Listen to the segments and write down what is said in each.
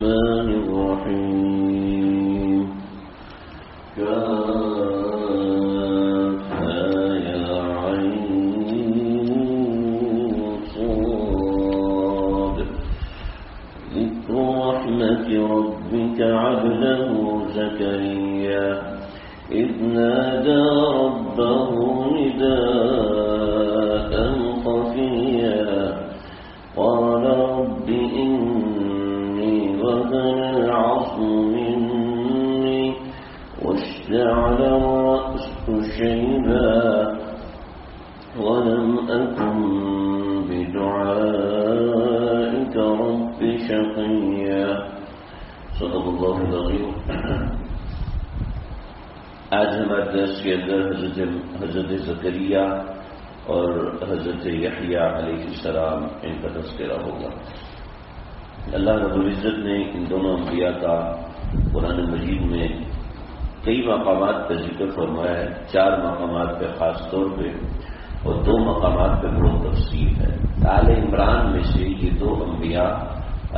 الرحمن الرحيم كافها يا عين صاد ذكر رحمة ربك عبده زكريا إذ نادى ربه نداء خفيا قال رب وهن العظم مني واشتعل الرأس شيبا ولم أكن بدعائك رب شقيا صدق الله العظيم. آج ہمارے درس کے اندر حضرت زکریا اور حضرت یحییٰ علیہ السلام ان کا تذکرہ ہوگا. اللہ رب العزت نے ان دونوں انبیاء کا قرآن مجید میں کئی مقامات پہ ذکر فرمایا ہے. 4 مقامات پہ خاص طور پہ اور 2 مقامات پہ بڑی تفصیل ہے. آل عمران میں سے یہ 2 انبیاء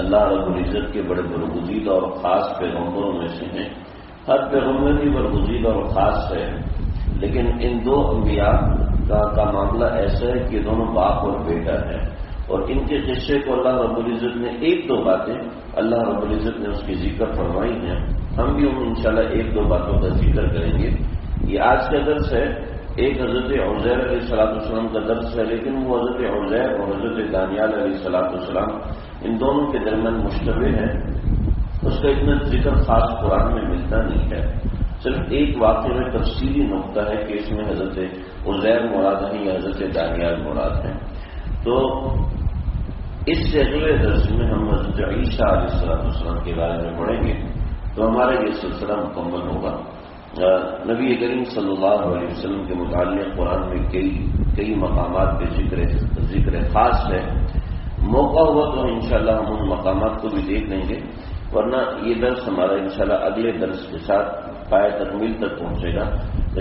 اللہ رب العزت کے بڑے برگزیدہ اور خاص پیغمبروں میں سے ہیں. ہر پیغمبر بھی برگزیدہ اور خاص ہے، لیکن ان 2 انبیاء کا معاملہ ایسا ہے کہ دونوں باپ اور بیٹا ہے، اور ان کے قصے کو اللہ رب العزت نے 1-2 باتیں اللہ رب العزت نے اس کی ذکر فرمائی ہیں. ہم بھی انشاءاللہ 1-2 باتوں کا ذکر کریں گے. یہ آج کا درس ہے. ایک حضرت عزیر علیہ السلام کا درس ہے، لیکن وہ حضرت عزیر اور حضرت دانیال علیہ السلام ان دونوں کے درمیان مشتبہ ہے. اس کا اتنا ذکر خاص قرآن میں ملتا نہیں ہے. صرف ایک واقعے میں تفصیلی نقطہ ہے کہ اس میں حضرت عزیر مراد ہیں یا حضرت دانیال مراد ہیں. تو اس سے اگلے درس میں ہم حضرت عیسیٰ علیہ السلام کے بارے میں پڑھیں گے تو ہمارا یہ سلسلہ مکمل ہوگا. نبی کریم صلی اللہ علیہ وسلم کے متعلق قرآن میں کئی مقامات پہ ذکر خاص ہے. موقع ہوا تو انشاءاللہ ہم ان مقامات کو بھی دیکھ لیں گے، ورنہ یہ درس ہمارا انشاءاللہ اگلے درس کے ساتھ پائے تکمیل تک پہنچے گا،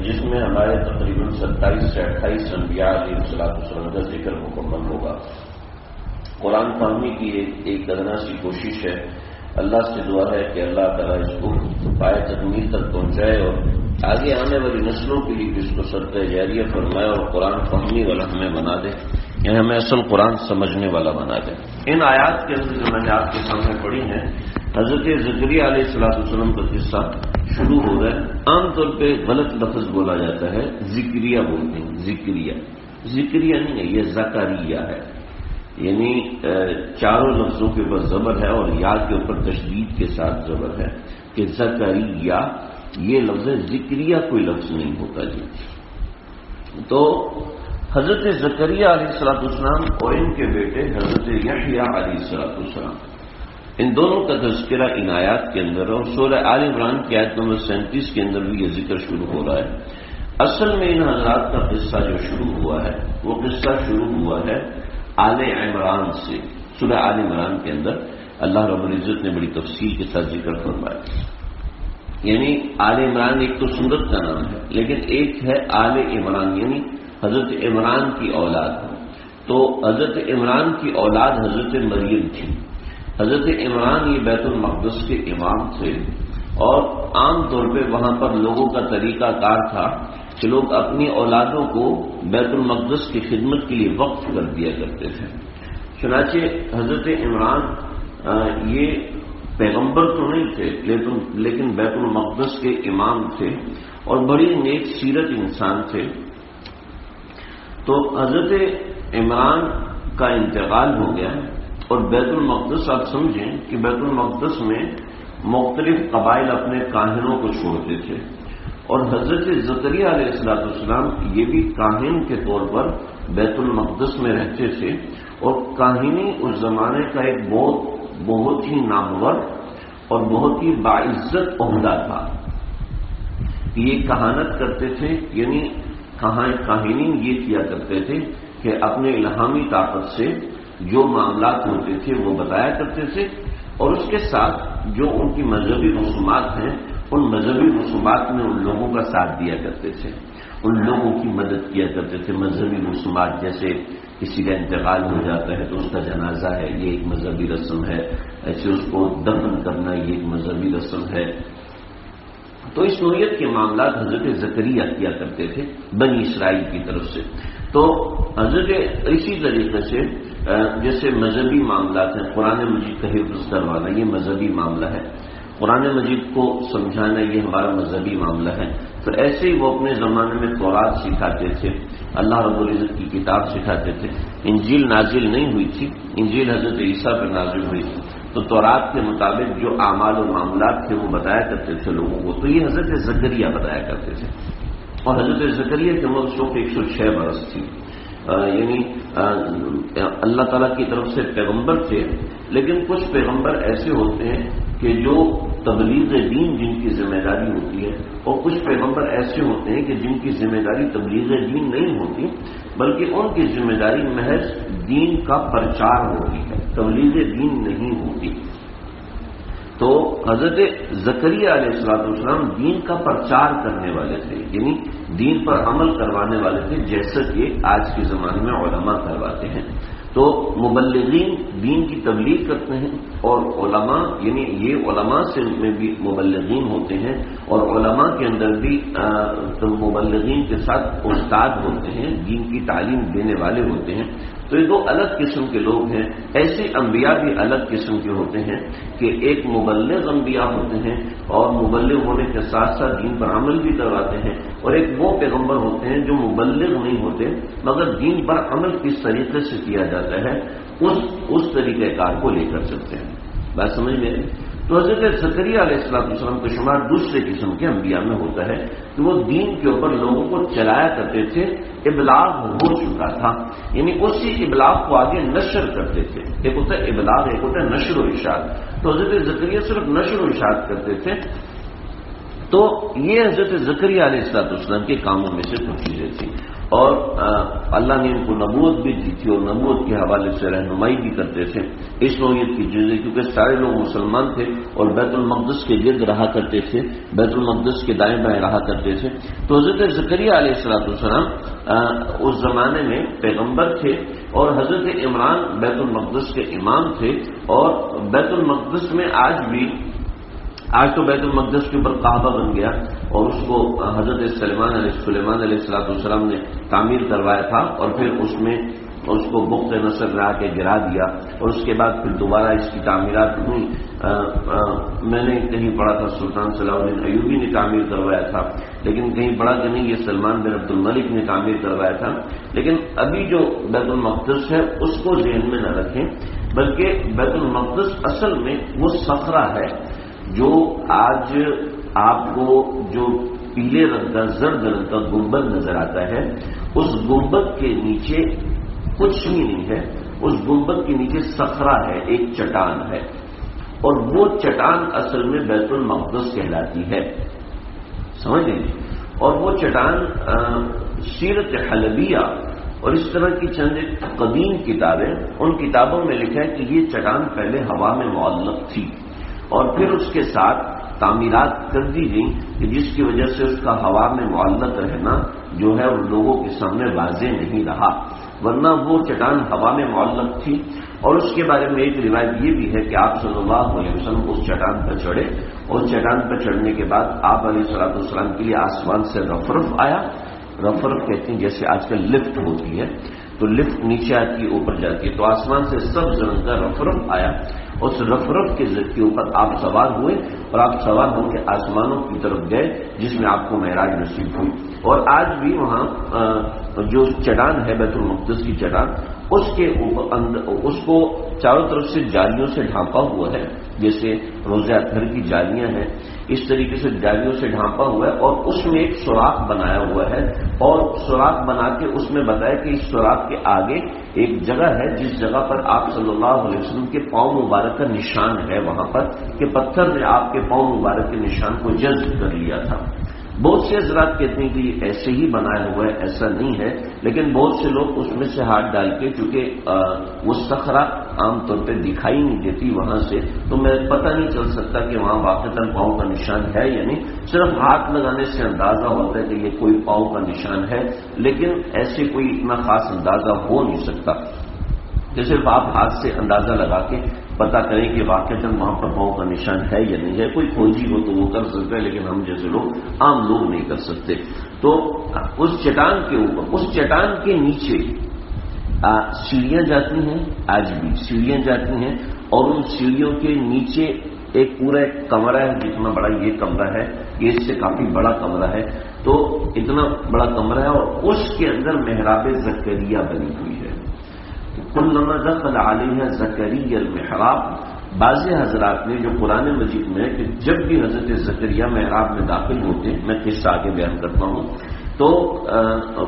جس میں ہمارے تقریباً 27 سے 28 انبیاء علیہ السلام کا ذکر مکمل ہوگا. قرآن فہمی کی ایک ادنا سی کوشش ہے. اللہ سے دعا ہے کہ اللہ تعالیٰ اس کو پائے تکمیل تک پہنچائے اور آگے آنے والی نسلوں کے لیے بھی اس کو صدقہ جاریہ فرمائے اور قرآن فہمی والا ہمیں بنا دے، یعنی ہمیں اصل قرآن سمجھنے والا بنا دے. ان آیات کے اندر جو میں نے آپ کے سامنے پڑھی ہیں، حضرت زکریا علیہ السلام کا قصہ شروع ہو رہا ہے. عام طور پہ غلط لفظ بولا جاتا ہے، ذکریہ بولتے ہیں. ذکریہ نہیں ہے، یہ زکریہ ہے. یعنی 4 لفظوں کے اوپر زبر ہے اور یا کے اوپر تشدید کے ساتھ زبر ہے کہ زکریہ. یہ لفظ ذکریہ کوئی لفظ نہیں ہوتا جی. تو حضرت زکریا علیہ السلام اور ان کے بیٹے حضرت یحییٰ علیہ السلام، ان دونوں کا تذکرہ ان آیات کے اندر اور سورہ آل عمران کی آیت نمبر 37 کے اندر بھی یہ ذکر شروع ہو رہا ہے. اصل میں ان حضرات کا قصہ جو شروع ہوا ہے وہ قصہ شروع ہوا ہے آل عمران سے. سورہ آل عمران کے اندر اللہ رب العزت نے بڑی تفصیل کے ساتھ ذکر فرمایا. یعنی آل عمران ایک تو سورت کا نام ہے، لیکن ایک ہے آل عمران، یعنی حضرت عمران کی اولاد. تو حضرت عمران کی اولاد حضرت مریم تھی. حضرت عمران یہ بیت المقدس کے امام تھے، اور عام طور پہ وہاں پر لوگوں کا طریقہ کار تھا کہ لوگ اپنی اولادوں کو بیت المقدس کی خدمت کے لیے وقف کر دیا کرتے تھے. چنانچہ حضرت عمران یہ پیغمبر تو نہیں تھے، لیکن بیت المقدس کے امام تھے اور بڑی نیک سیرت انسان تھے. تو حضرت عمران کا انتقال ہو گیا اور بیت المقدس، آپ سمجھیں کہ بیت المقدس میں مختلف قبائل اپنے کاہنوں کو چھوڑتے تھے، اور حضرت زکریا علیہ السلام یہ بھی کاہن کے طور پر بیت المقدس میں رہتے تھے. اور کاہنی اس زمانے کا ایک بہت ہی نامور اور بہت ہی باعزت عہدہ تھا. یہ کہانت کرتے تھے، یعنی کاہنی یہ کیا کرتے تھے کہ اپنے الہامی طاقت سے جو معاملات ہوتے تھے وہ بتایا کرتے تھے، اور اس کے ساتھ جو ان کی مذہبی رسومات ہیں ان مذہبی رسومات میں ان لوگوں کا ساتھ دیا کرتے تھے، ان لوگوں کی مدد کیا کرتے تھے. مذہبی رسومات جیسے کسی کا انتقال ہو جاتا ہے تو اس کا جنازہ ہے، یہ ایک مذہبی رسم ہے. ایسے اس کو دفن کرنا یہ ایک مذہبی رسم ہے. تو اس نوعیت کے معاملات حضرت زکریا کیا کرتے تھے بنی اسرائیل کی طرف سے. تو حضرت اسی طریقے سے جیسے مذہبی معاملات ہیں، قرآن مجید کا حفظ کروانا یہ مذہبی معاملہ ہے، قرآن مجید کو سمجھانا یہ ہمارا مذہبی معاملہ ہے. تو ایسے ہی وہ اپنے زمانے میں تورات سکھاتے تھے، اللہ رب العزت کی کتاب سکھاتے تھے. انجیل نازل نہیں ہوئی تھی، انجیل حضرت عیسیٰ پر نازل ہوئی تھی. تو تورات کے مطابق جو اعمال و معاملات تھے وہ بتایا کرتے تھے لوگوں کو. تو یہ حضرت زکریا بتایا کرتے تھے. اور حضرت زکریا کی عمر اس وقت 106 برس تھی. یعنی اللہ تعالیٰ کی طرف سے پیغمبر تھے، لیکن کچھ پیغمبر ایسے ہوتے ہیں کہ جو تبلیغ دین جن کی ذمہ داری ہوتی ہے، اور کچھ پیغمبر ایسے ہوتے ہیں کہ جن کی ذمہ داری تبلیغ دین نہیں ہوتی، بلکہ ان کی ذمہ داری محض دین کا پرچار ہوتی ہے، تبلیغ دین نہیں ہوتی. تو حضرت زکریا علیہ السلام دین کا پرچار کرنے والے تھے، یعنی دین پر عمل کروانے والے تھے، جیسا کہ آج کے زمانے میں علماء کرواتے ہیں. تو مبلغین دین کی تبلیغ کرتے ہیں، اور علماء یعنی یہ علماء سے میں بھی مبلغین ہوتے ہیں، اور علماء کے اندر بھی مبلغین کے ساتھ استاد ہوتے ہیں، دین کی تعلیم دینے والے ہوتے ہیں. تو یہ دو الگ قسم کے لوگ ہیں. ایسے انبیاء بھی الگ قسم کے ہوتے ہیں کہ ایک مبلغ انبیاء ہوتے ہیں اور مبلغ ہونے کے ساتھ ساتھ دین پر عمل بھی کرواتے ہیں، اور ایک وہ پیغمبر ہوتے ہیں جو مبلغ نہیں ہوتے مگر دین پر عمل کس طریقے سے کیا جاتا ہے اس طریقہ کار کو لے کر چلتے ہیں. بات سمجھ میں آئی؟ تو حضرت زکریا علیہ السلام کا شمار دوسرے قسم کے انبیاء میں ہوتا ہے کہ وہ دین کے اوپر لوگوں کو چلایا کرتے تھے. ابلاغ ہو چکا تھا، یعنی اسی ابلاغ کو آگے نشر کرتے تھے. ایک ہوتا ہے ابلاغ، ایک ہوتا ہے نشر و ارشاد. تو حضرت زکریا صرف نشر و ارشاد کرتے تھے. تو یہ حضرت زکریا علیہ السلام کے کاموں میں سے کچھ چیزیں تھیں. اور اللہ نے ان کو نبوت بھی دی تھی، اور نبوت کے حوالے سے رہنمائی بھی کرتے تھے اس نوعیت کی چیزیں، کیونکہ سارے لوگ مسلمان تھے اور بیت المقدس کے گرد رہا کرتے تھے، بیت المقدس کے دائیں بائیں رہا کرتے تھے. تو حضرت زکریا علیہ السلام اس زمانے میں پیغمبر تھے، اور حضرت عمران بیت المقدس کے امام تھے. اور بیت المقدس میں آج تو بیت المقدس کے اوپر کعبہ بن گیا، اور اس کو حضرت سلیمان علیہ السلام نے تعمیر کروایا تھا، اور پھر اس کو بخت نصر لا کے گرا دیا، اور اس کے بعد پھر دوبارہ اس کی تعمیرات ہوئی. میں نے کہیں پڑھا تھا سلطان صلاح الدین ایوبی نے تعمیر کروایا تھا، لیکن کہیں پڑھا کہ نہیں یہ سلمان بن عبد الملک نے تعمیر کروایا تھا. لیکن ابھی جو بیت المقدس ہے اس کو ذہن میں نہ رکھیں، بلکہ بیت المقدس اصل میں وہ صخرہ ہے جو آج آپ کو جو پیلے رنگ کا زرد رنگ کا گنبد نظر آتا ہے، اس گنبد کے نیچے کچھ بھی نہیں ہے. اس گنبد کے نیچے صخرہ ہے، ایک چٹان ہے، اور وہ چٹان اصل میں بیت المقدس کہلاتی ہے. سمجھ لیں؟ اور وہ چٹان سیرت حلبیہ اور اس طرح کی چند قدیم کتابیں، ان کتابوں میں لکھا ہے کہ یہ چٹان پہلے ہوا میں معلق تھی، اور پھر اس کے ساتھ تعمیرات کر دی گئیں کہ جس کی وجہ سے اس کا ہوا میں معلق رہنا جو ہے ان لوگوں کے سامنے واضح نہیں رہا، ورنہ وہ چٹان ہوا میں معلق تھی. اور اس کے بارے میں ایک روایت یہ بھی ہے کہ آپ صلی اللہ علیہ وسلم اس چٹان پر چڑھے، اور چٹان پر چڑھنے کے بعد آپ علیہ السلام کے لیے آسمان سے رفرف آیا. رفرف کہتے ہیں جیسے آج کل لفٹ ہوتی ہے، تو لفٹ نیچے آتی ہے اوپر جاتی ہے، تو آسمان سے سبز رنگ کا رفرف آیا. اس رفرف کے اوپر آپ سوار ہوئے، اور آپ سوار ہو کے آسمانوں کی طرف گئے، جس میں آپ کو معراج نصیب ہوئی. اور آج بھی وہاں جو چٹان ہے بیت المقدس کی چٹان، اس کو چاروں طرف سے جالیوں سے ڈھانپا ہوا ہے، جیسے روزہ اطہر کی جالیاں ہیں، اس طریقے سے جالیوں سے ڈھانپا ہوا ہے. اور اس میں ایک سوراخ بنایا ہوا ہے، اور سوراخ بنا کے اس میں بتایا کہ اس سوراخ کے آگے ایک جگہ ہے جس جگہ پر آپ صلی اللہ علیہ وسلم کے پاؤں مبارک کا نشان ہے، وہاں پر کہ پتھر نے آپ کے پاؤں مبارک کے نشان کو جذب کر لیا تھا. بہت سے حضرات کہتے ہیں کہ یہ ایسے ہی بنایا ہوا ہے، ایسا نہیں ہے، لیکن بہت سے لوگ اس میں سے ہاتھ ڈال کے، چونکہ وہ صخرہ عام طور پہ دکھائی نہیں دیتی وہاں سے، تو میں پتہ نہیں چل سکتا کہ وہاں واقعتاً پاؤں کا نشان ہے یا نہیں. صرف ہاتھ لگانے سے اندازہ ہوتا ہے کہ یہ کوئی پاؤں کا نشان ہے، لیکن ایسے کوئی اتنا خاص اندازہ ہو نہیں سکتا کہ صرف آپ ہاتھ سے اندازہ لگا کے پتہ کریں کہ واقعتاً وہاں پر پاؤں کا نشان ہے یا نہیں ہے. کوئی کھوجی ہو تو وہ کر سکتا ہے، لیکن ہم جیسے لوگ عام لوگ نہیں کر سکتے. تو اس چٹان کے اوپر، اس چٹان کے نیچے سیڑھیاں جاتی ہیں، آج بھی سیڑھیاں جاتی ہیں، اور ان سیڑھیوں کے نیچے ایک پورا ایک کمرہ ہے. جتنا بڑا یہ کمرہ ہے، یہ اس سے کافی بڑا کمرہ ہے. تو اتنا بڑا کمرہ ہے، اور اس کے اندر محراب زکریہ بنی ہوئی ہے. کلما دخل علیہ زکریہ المحراب، بعض حضرات نے جو قرآن مجید میں ہے کہ جب بھی حضرت زکریہ محراب میں داخل ہوتے، میں قصہ آگے بیان کرتا ہوں، تو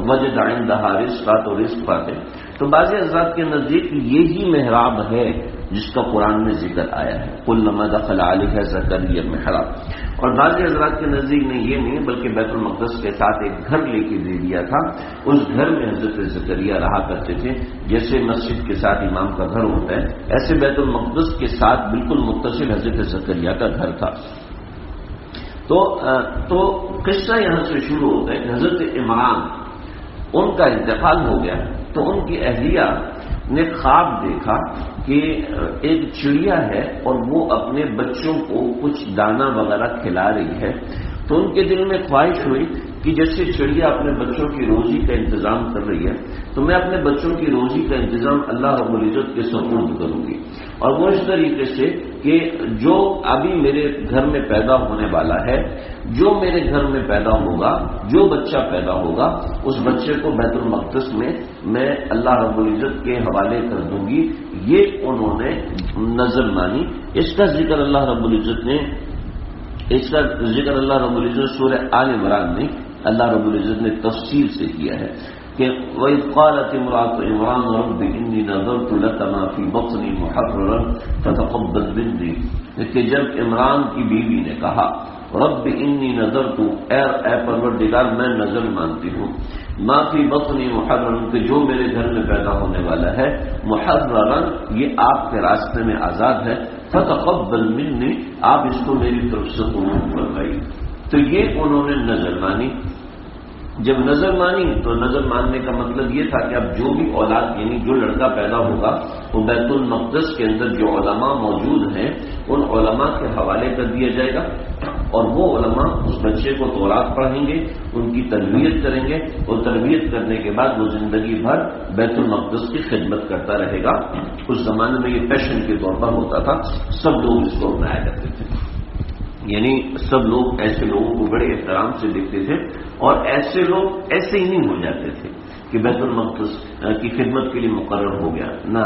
وجد عندہا رزقا، تو رزق پاتے. تو بعض حضرات کے نزدیک یہی محراب ہے جس کا قرآن میں ذکر آیا ہے، کلما دخل علیہ زکریہ المحراب. اور بعض حضرات کے نزدیک نے یہ نہیں بلکہ بیت المقدس کے ساتھ ایک گھر لے کے دے دیا تھا. اس گھر میں حضرت زکریہ رہا کرتے تھے. جیسے مسجد کے ساتھ امام کا گھر ہوتا ہے، ایسے بیت المقدس کے ساتھ بالکل متصل حضرت زکریہ کا گھر تھا. تو قصہ یہاں سے شروع ہوتا ہے کہ حضرت عمران، ان کا انتقال ہو گیا تو ان کی اہلیہ نے خواب دیکھا کہ ایک چڑیا ہے اور وہ اپنے بچوں کو کچھ دانا وغیرہ کھلا رہی ہے. تو ان کے دل میں خواہش ہوئی کہ جیسے چڑیا اپنے بچوں کی روزی کا انتظام کر رہی ہے تو میں اپنے بچوں کی روزی کا انتظام اللہ رب العزت کے سپرد کروں گی. اور وہ اس طریقے سے کہ جو ابھی میرے گھر میں پیدا ہونے والا ہے، جو میرے گھر میں پیدا ہوگا، جو بچہ پیدا ہوگا، اس بچے کو بیت المقدس میں اللہ رب العزت کے حوالے کر دوں گی. یہ انہوں نے نظر مانی. اس کا ذکر اللہ رب العزت سورہ آل عمران میں اللہ رب العزت نے تفصیل سے کیا ہے کہ وَإِذْ قَالَتِ امْرَأَتُ عِمْرَانَ رَبِّ إِنِّي نَذَرْتُ لَكَ مَا فِي بَطْنِي مُحَرَّرًا فَتَقَبَّلْ مِنِّي، کہ جب عمران کی بیوی نے کہا رب انی نذرت، اے پروردگار میں نظر مانتی ہوں، ما فی بطنی محررن، کہ جو میرے گھر میں پیدا ہونے والا ہے، محررن یہ آپ کے راستے میں آزاد ہے، فتقبل منی، آپ اس کو میری طرف سے قبول فرمائیے. تو یہ انہوں نے نظر مانی. جب نظر مانی تو نظر ماننے کا مطلب یہ تھا کہ اب جو بھی اولاد، یعنی جو لڑکا پیدا ہوگا وہ بیت المقدس کے اندر جو علماء موجود ہیں ان علماء کے حوالے کر دیا جائے گا، اور وہ علماء اس بچے کو تورات پڑھیں گے، ان کی تربیت کریں گے، اور تربیت کرنے کے بعد وہ زندگی بھر بیت المقدس کی خدمت کرتا رہے گا. اس زمانے میں یہ پیشن کے طور پر ہوتا تھا، سب لوگ اس کو اپنایا کرتے تھے. یعنی سب لوگ ایسے لوگوں کو بڑے احترام سے دیکھتے تھے، اور ایسے لوگ ایسے ہی نہیں ہو جاتے تھے کہ بیت المقدس کی خدمت کے لیے مقرر ہو گیا، نہ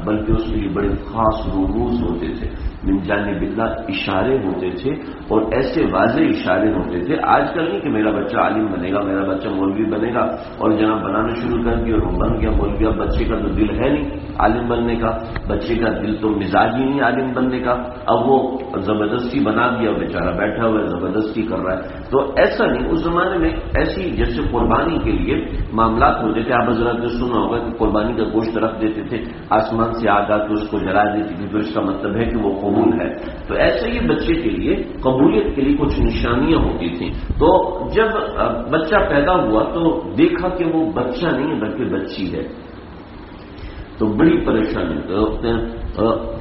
بلکہ اس کے لیے بڑے خاص رموز ہوتے تھے، من جانب اللہ اشارے ہوتے تھے، اور ایسے واضح اشارے ہوتے تھے. آج کل نہیں کہ میرا بچہ عالم بنے گا، میرا بچہ مولوی بنے گا، اور جناب بنانا شروع کر دیا اور وہ بن گیا مولوی. اب بچے کا تو دل ہے نہیں عالم بننے کا، بچے کا دل تو مزاج ہی نہیں عالم بننے کا، اب وہ زبردستی بنا دیا، بیچارہ بیٹھا ہوا ہے زبردستی کر رہا ہے. تو ایسا نہیں، اس زمانے میں ایسی جیسے قربانی کے لیے معاملات ہوتے تھے. آپ حضرات نے سنا ہوگا کہ قربانی کا گوشت رکھ دیتے تھے، آسمان سے آگ آ کے اس کو جلا دیتی تھی، تو اس کا مطلب ہے کہ وہ قبول ہے. تو ایسے ہی بچے کے لیے قبولیت کے لیے کچھ نشانیاں ہوتی تھیں. تو جب بچہ پیدا ہوا تو دیکھا کہ وہ بچہ نہیں ہے بلکہ بچی ہے، تو بڑی پریشانی.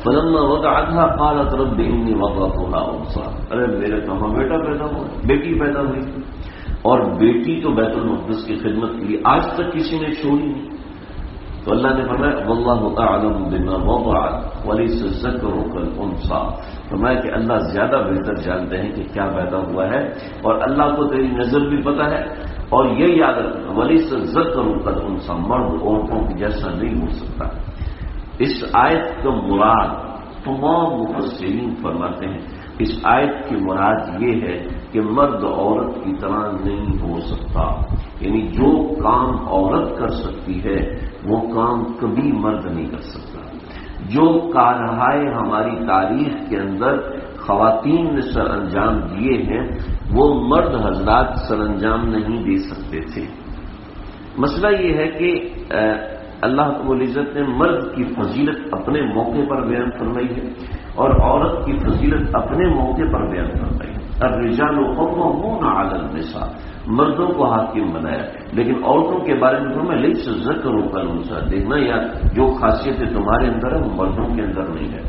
فلما وضعتها قالت رب انی وضعتها انثى، ارے میرے تو ہاں بیٹا پیدا ہوا، بیٹی پیدا ہوئی. اور بیٹی تو بیت المقدس کی خدمت کے لیے آج تک کسی نے چھوڑی نہیں. تو اللہ نے فرمایا واللہ اعلم بما وضعت وليس الذکر كالانثى، فرمایا کہ اللہ زیادہ بہتر جانتے ہیں کہ کیا پیدا ہوا ہے، اور اللہ کو تیری نظر بھی پتہ ہے. اور یہ یاد رکھنا وليس الذکر كالانثى، مرد عورتوں کی جیسا نہیں ہو سکتا. اس آیت کا مراد تمام مفسرین فرماتے ہیں، اس آیت کی مراد یہ ہے کہ مرد عورت کی طرح نہیں ہو سکتا. یعنی جو کام عورت کر سکتی ہے وہ کام کبھی مرد نہیں کر سکتا. جو کارہائے ہماری تاریخ کے اندر خواتین نے سر انجام دیے ہیں وہ مرد حضرات سر انجام نہیں دے سکتے تھے. مسئلہ یہ ہے کہ اللہ رب العزت نے مرد کی فضیلت اپنے موقع پر بیان فرمائی ہے اور عورت کی فضیلت اپنے موقع پر بیان فرمائی ہے. الرجال قوامون علی النساء، مردوں کو حاکم بنایا، لیکن عورتوں کے بارے میں فرمایا لیس الذکر کالانثی، دیکھنا یا جو خاصیتیں تمہارے اندر ہے وہ مردوں کے اندر نہیں ہے.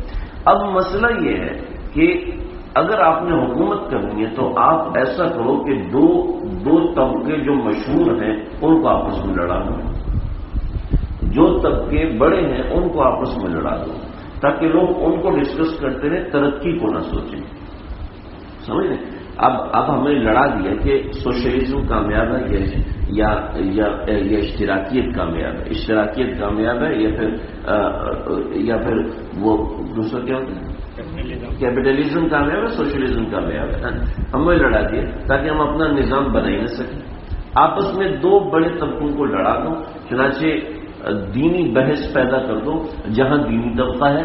اب مسئلہ یہ ہے کہ اگر آپ نے حکومت کرنی ہے تو آپ ایسا کرو کہ دو طبقے جو مشہور ہیں ان کو آپس میں لڑا دو، جو طبقے بڑے ہیں ان کو آپس میں لڑا دو، تاکہ لوگ ان کو ڈسکس کرتے رہے، ترقی کو نہ سوچیں. سمجھ رہے؟ اب ہمیں لڑا دیا کہ سوشلزم کامیاب ہے یا اشتراکیت کامیاب ہے، اشتراکیت کامیاب ہے یا پھر وہ دوسرا کیا ہوتا ہے، کیپٹلزم کامیاب ہے، سوشلزم کامیاب ہے. ہمیں لڑا دیا تاکہ ہم اپنا نظام بنا ہی نہ سکیں. آپس میں دو بڑے طبقوں کو لڑا دو، چنانچہ دینی بحث پیدا کر دو جہاں دینی طبقہ ہے،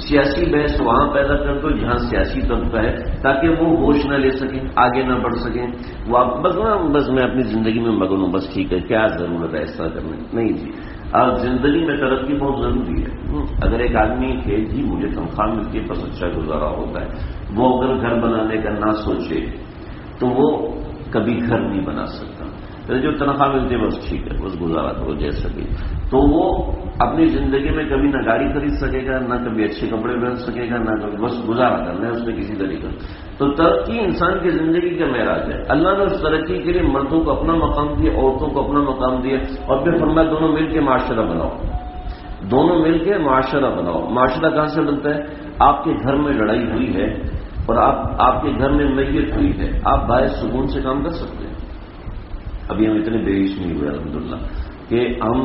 سیاسی بحث وہاں پیدا کر دو جہاں سیاسی طبقہ ہے، تاکہ وہ ہوش نہ لے سکیں، آگے نہ بڑھ سکیں. وہ بس میں اپنی زندگی میں مگن ہوں، بس ٹھیک ہے، کیا ضرورت ہے ایسا کرنے؟ نہیں جی، اب زندگی میں ترقی بہت ضروری ہے. اگر ایک آدمی کہ جی مجھے تنخواہ ملتی ہے بس اچھا گزارا ہوتا ہے، وہ اگر گھر بنانے کا نہ سوچے تو وہ کبھی گھر نہیں بنا سکتا. جو تنخواہ ملتی ہے بس ٹھیک ہے، بس گزارا کرو جیسا بھی، تو وہ اپنی زندگی میں کبھی نہ گاڑی خرید سکے گا، نہ کبھی اچھے کپڑے پہن سکے گا، نہ کبھی بس گزارا کرنا ہے اس نے کسی طریقے. تو ترقی انسان کی زندگی کا معراج ہے. اللہ نے اس ترقی کے لیے مردوں کو اپنا مقام دیا، عورتوں کو اپنا مقام دیا، اور پھر فرمایا دونوں مل کے معاشرہ بناؤ، دونوں مل کے معاشرہ بناؤ. معاشرہ کہاں سے بنتا ہے؟ آپ کے گھر میں لڑائی ہوئی ہے اور آپ کے گھر میں میت ہوئی ہے، آپ باعث سکون سے کام کر سکتے ہیں؟ ابھی ہم اتنے بے عیش نہیں ہوئے الحمدللہ کہ ہم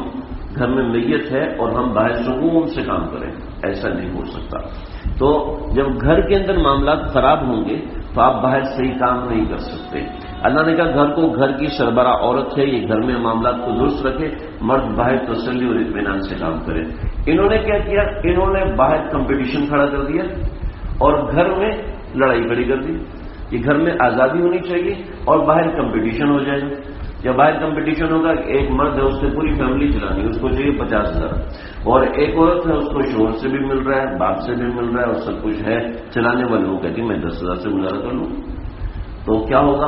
گھر میں میت ہے اور ہم باہر سکون سے کام کریں، ایسا نہیں ہو سکتا. تو جب گھر کے اندر معاملات خراب ہوں گے تو آپ باہر صحیح کام نہیں کر سکتے. اللہ نے کہا گھر کو گھر کی سربراہ عورت ہے، یہ گھر میں معاملات کو درست رکھے، مرد باہر تسلی اور اطمینان سے کام کرے. انہوں نے کیا کیا؟ انہوں نے باہر کمپٹیشن کھڑا کر دیا اور گھر میں لڑائی کھڑی کر دی. یہ گھر میں آزادی ہونی چاہیے اور باہر کمپٹیشن ہو جائے گا. جب باہر کمپٹیشن ہوگا، ایک مرد ہے اس سے پوری فیملی چلانی ہے، اس کو چاہیے 50,000، اور ایک عورت ہے اس کو شوہر سے بھی مل رہا ہے، باپ سے بھی مل رہا ہے، اور سب کچھ ہے، چلانے والے وہ کہتی میں 10,000 سے گزارا کر لوں. تو کیا ہوگا؟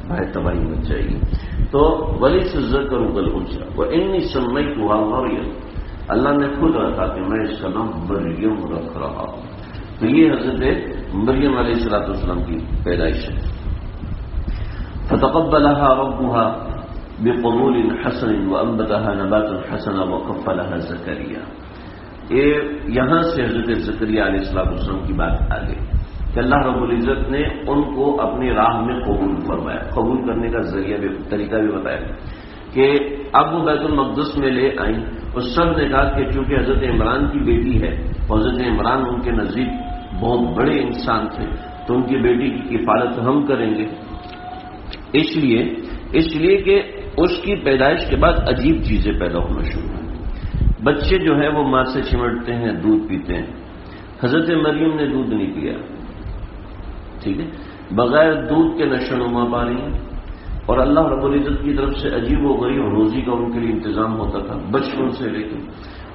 باہر تباہی مچ جائے گی. تو ولی سے ذکر کل پوچھا وہ انی سمئی کو مریم، اللہ نے خود رکھا کہ میں اس کا نام مریم رکھ رہا ہوں. تو یہ حضرت مریم علیہ الصلوۃ والسلام کی پیدائش ہے. فتقبلها ربها بقبول حسن وانبتها نباتا حسنا وكفلها زكريا. یہاں سے حضرت زکریا علیہ السلام کی بات آ گئی کہ اللہ رب العزت نے ان کو اپنی راہ میں قبول فرمایا. قبول کرنے کا ذریعہ بھی، طریقہ بھی بتایا کہ اب وہ بیت المقدس میں لے آئیں اور سب نے کہا کہ چونکہ حضرت عمران کی بیٹی ہے اور حضرت عمران ان کے نزدیک بہت بڑے انسان تھے تو ان کی بیٹی کی کفالت ہم کریں گے. اس لیے کہ اس کی پیدائش کے بعد عجیب چیزیں پیدا ہونا شروع ہوئی. بچے جو ہے وہ ماں سے چمٹتے ہیں، دودھ پیتے ہیں. حضرت مریم نے دودھ نہیں پیا، ٹھیک ہے، بغیر دودھ کے نشو نما پا رہی ہیں. اور اللہ رب العزت کی طرف سے عجیب و غریب روزی کا ان کے لیے انتظام ہوتا تھا بچپن سے لے کے.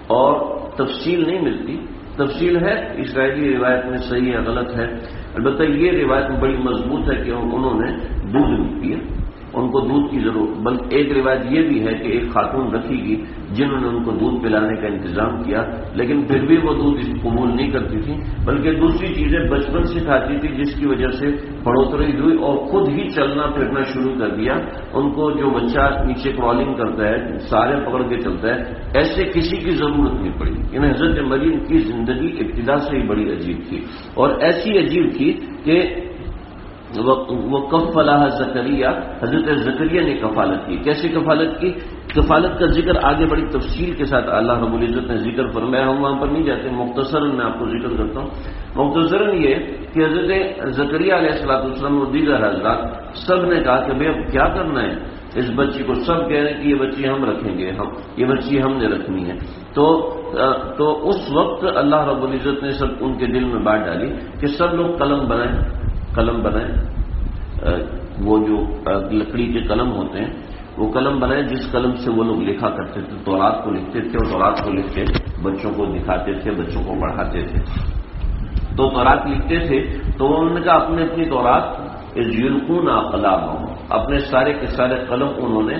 اور تفصیل نہیں ملتی، تفصیل ہے اسرائیلی روایت میں صحیح ہے غلط ہے، البتہ یہ روایت بڑی مضبوط ہے کہ انہوں نے دودھ نہیں پیا، ان کو دودھ کی ضرورت. بلکہ ایک روایت یہ بھی ہے کہ ایک خاتون رکھی گی جنہوں نے ان کو دودھ پلانے کا انتظام کیا، لیکن پھر بھی وہ دودھ قبول نہیں کرتی تھی، بلکہ دوسری چیزیں بچپن سے کھاتی تھی جس کی وجہ سے بڑھوتری ہوئی اور خود ہی چلنا پھرنا شروع کر دیا. ان کو جو بچہ نیچے کرالنگ کرتا ہے، سارے پکڑ کے چلتا ہے، ایسے کسی کی ضرورت نہیں پڑی. یعنی حضرت مریم کی زندگی ابتدا سے ہی بڑی عجیب تھی، اور ایسی عجیب تھی کہ وہ کفلہ زکریا، حضرت زکریا نے کفالت کی. کیسے کفالت کی؟ کفالت کا ذکر آگے بڑی تفصیل کے ساتھ اللہ رب العزت نے ذکر فرمایا. ہم وہاں پر نہیں جاتے، مختصراً میں آپ کو ذکر کرتا ہوں. مختصراً یہ کہ حضرت زکریا علیہ السلام اور دیگر حضرات سب نے کہا کہ بھائی اب کیا کرنا ہے اس بچی کو. سب کہہ رہے ہیں کہ یہ بچی ہم رکھیں گے، یہ بچی ہم نے رکھنی ہے. تو اس وقت اللہ رب العزت نے سب ان کے دل میں بات ڈالی کہ سب لوگ قلم بنائیں. وہ جو لکڑی کے قلم ہوتے ہیں وہ قلم بنائے جس قلم سے وہ لوگ لکھا کرتے تھے. تورات کو لکھتے تھے اور تورات کو لکھ کے بچوں کو دکھاتے تھے، بچوں کو پڑھاتے تھے. تو تورات لکھتے تھے تو انہوں نے کہا اپنی تورات یلقون اقلامہم، اپنے سارے کے سارے قلم انہوں نے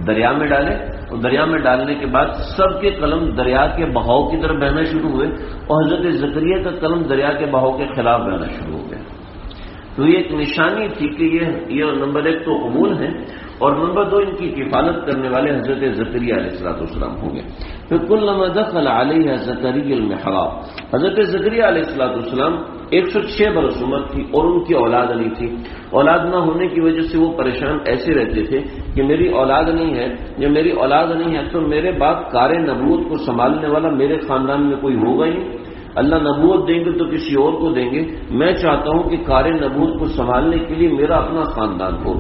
دریا میں ڈالے اور دریا میں ڈالنے کے بعد سب کے قلم دریا کے بہاؤ کی طرف بہنا شروع ہوئے اور حضرت زکریا کا قلم دریا کے بہاؤ کے خلاف بہنا شروع ہو گیا. تو یہ ایک نشانی تھی کہ یہ نمبر 1 تو قبول ہے اور نمبر 2 ان کی کفالت کرنے والے حضرت زکریا علیہ السلام ہوں گے. پھر کلما دخل علیہ زکریا المحراب، حضرت زکریا علیہ السلام 106 برس عمر تھی اور ان کی اولاد نہیں تھی. اولاد نہ ہونے کی وجہ سے وہ پریشان ایسے رہتے تھے کہ میری اولاد نہیں ہے، جب میری اولاد نہیں ہے تو میرے بعد کار نبوت کو سنبھالنے والا میرے خاندان میں کوئی ہوگا ہی نہیں. اللہ نبوت دیں گے تو کسی اور کو دیں گے. میں چاہتا ہوں کہ کار نبوت کو سنبھالنے کے لیے میرا اپنا خاندان ہو.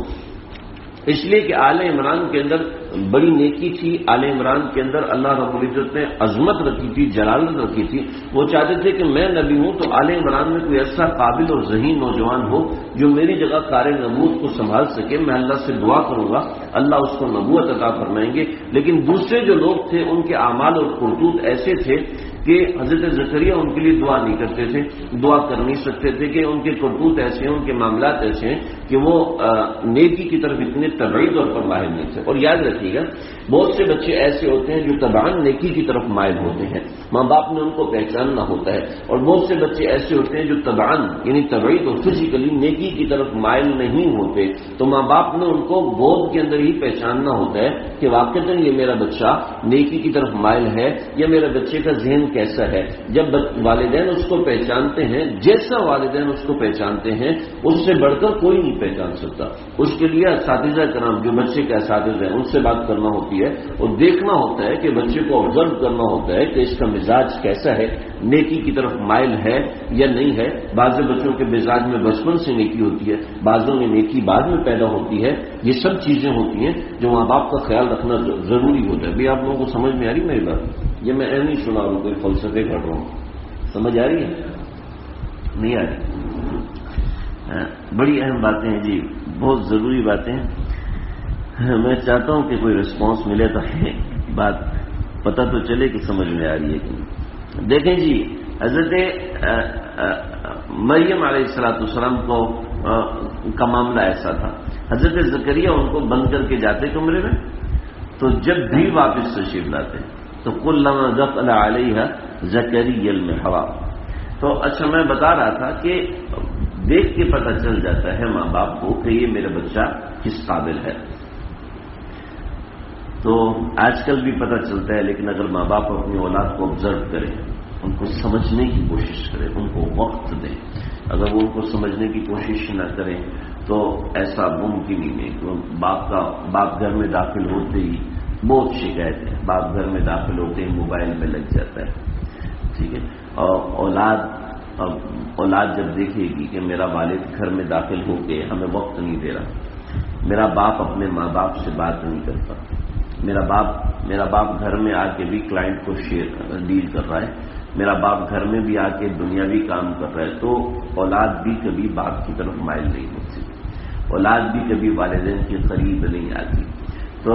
اس لیے کہ آل عمران کے اندر بڑی نیکی تھی. آل عمران کے اندر اللہ رب العزت نے عظمت رکھی تھی، جلالت رکھی تھی. وہ چاہتے تھے کہ میں نبی ہوں تو آل عمران میں کوئی ایسا قابل اور ذہین نوجوان ہو جو میری جگہ کار نبوت کو سنبھال سکے. میں اللہ سے دعا کروں گا، اللہ اس کو نبوت عطا فرمائیں گے. لیکن دوسرے جو لوگ تھے ان کے اعمال اور کرتوت ایسے تھے کہ حضرت زکریا ان کے لیے دعا نہیں کرتے تھے، دعا کر نہیں سکتے تھے کہ ان کے کرتوت ایسے ہیں، ان کے معاملات ایسے ہیں کہ وہ نیکی کی طرف اتنے طبعی طور پر مائل نہیں تھے. اور یاد رکھیے گا بہت سے بچے ایسے ہوتے ہیں جو طبعاً نیکی کی طرف مائل ہوتے ہیں، ماں باپ نے ان کو پہچاننا ہوتا ہے. اور بہت سے بچے ایسے ہوتے ہیں جو طبعاً یعنی طبعی اور فزیکلی نیکی کی طرف مائل نہیں ہوتے. تو ماں باپ نے ان کو گود کے اندر ہی پہچاننا ہوتا ہے کہ واقعتاً یہ میرا بچہ نیکی کی طرف مائل ہے یا میرے بچے کا ذہن کیسا ہے. جب والدین اس کو پہچانتے ہیں، جیسا والدین اس کو پہچانتے ہیں اس سے بڑھ کر کوئی نہیں پہچان سکتا. اس کے لیے اساتذہ کرام جو بچے کے اساتذہ ہیں ان سے بات کرنا ہوتی ہے اور دیکھنا ہوتا ہے کہ بچے کو آبزرو کرنا ہوتا ہے کہ اس کا مزاج کیسا ہے، نیکی کی طرف مائل ہے یا نہیں ہے. بعض بچوں کے مزاج میں بچپن سے نیکی ہوتی ہے، بعضوں میں نیکی بعد میں پیدا ہوتی ہے. یہ سب چیزیں ہوتی ہیں جو ماں باپ کا خیال رکھنا ضروری ہوتا ہے. بھی آپ لوگوں کو سمجھ میں آ رہی میری بات؟ یہ میں نہیں سنا رہا ہوں، کوئی فلسفے گھڑ رہا ہوں. سمجھ آ رہی ہے؟ نہیں آ رہی؟ بڑی اہم باتیں ہیں جی، بہت ضروری باتیں ہیں. میں چاہتا ہوں کہ کوئی رسپانس ملے تو بات پتہ تو چلے کہ سمجھ میں آ رہی ہے کہ نہیں. دیکھیں جی، حضرت مریم علیہ السلام کو کا معاملہ ایسا تھا. حضرت زکریا ان کو بند کر کے جاتے کمرے میں، تو جب بھی واپس تشریف لاتے تو کلما دخل علیہ زکریا المحراب. تو اچھا میں بتا رہا تھا کہ دیکھ کے پتہ چل جاتا ہے ماں باپ کو کہ یہ میرا بچہ کس قابل ہے. تو آج کل بھی پتہ چلتا ہے، لیکن اگر ماں باپ اپنی اولاد کو آبزرو کریں، ان کو سمجھنے کی کوشش کریں، ان کو وقت دیں. اگر وہ ان کو سمجھنے کی کوشش نہ کریں تو ایسا ممکن ہی نہیں. باپ گھر میں داخل ہوتے ہی بہت شکایت ہے، باپ گھر میں داخل ہوتے ہی موبائل میں لگ جاتا ہے. ٹھیک ہے، اور اولاد جب دیکھے گی کہ میرا والد گھر میں داخل ہو کے ہمیں وقت نہیں دے رہا، میرا باپ اپنے ماں باپ سے بات نہیں کرتا، میرا باپ گھر میں آ کے بھی کلائنٹ کو ڈیل کر رہا ہے، میرا باپ گھر میں بھی آ کے دنیاوی کام کر رہا ہے، تو اولاد بھی کبھی باپ کی طرف مائل نہیں ہوتی، اولاد بھی کبھی والدین کے قریب نہیں آتی. تو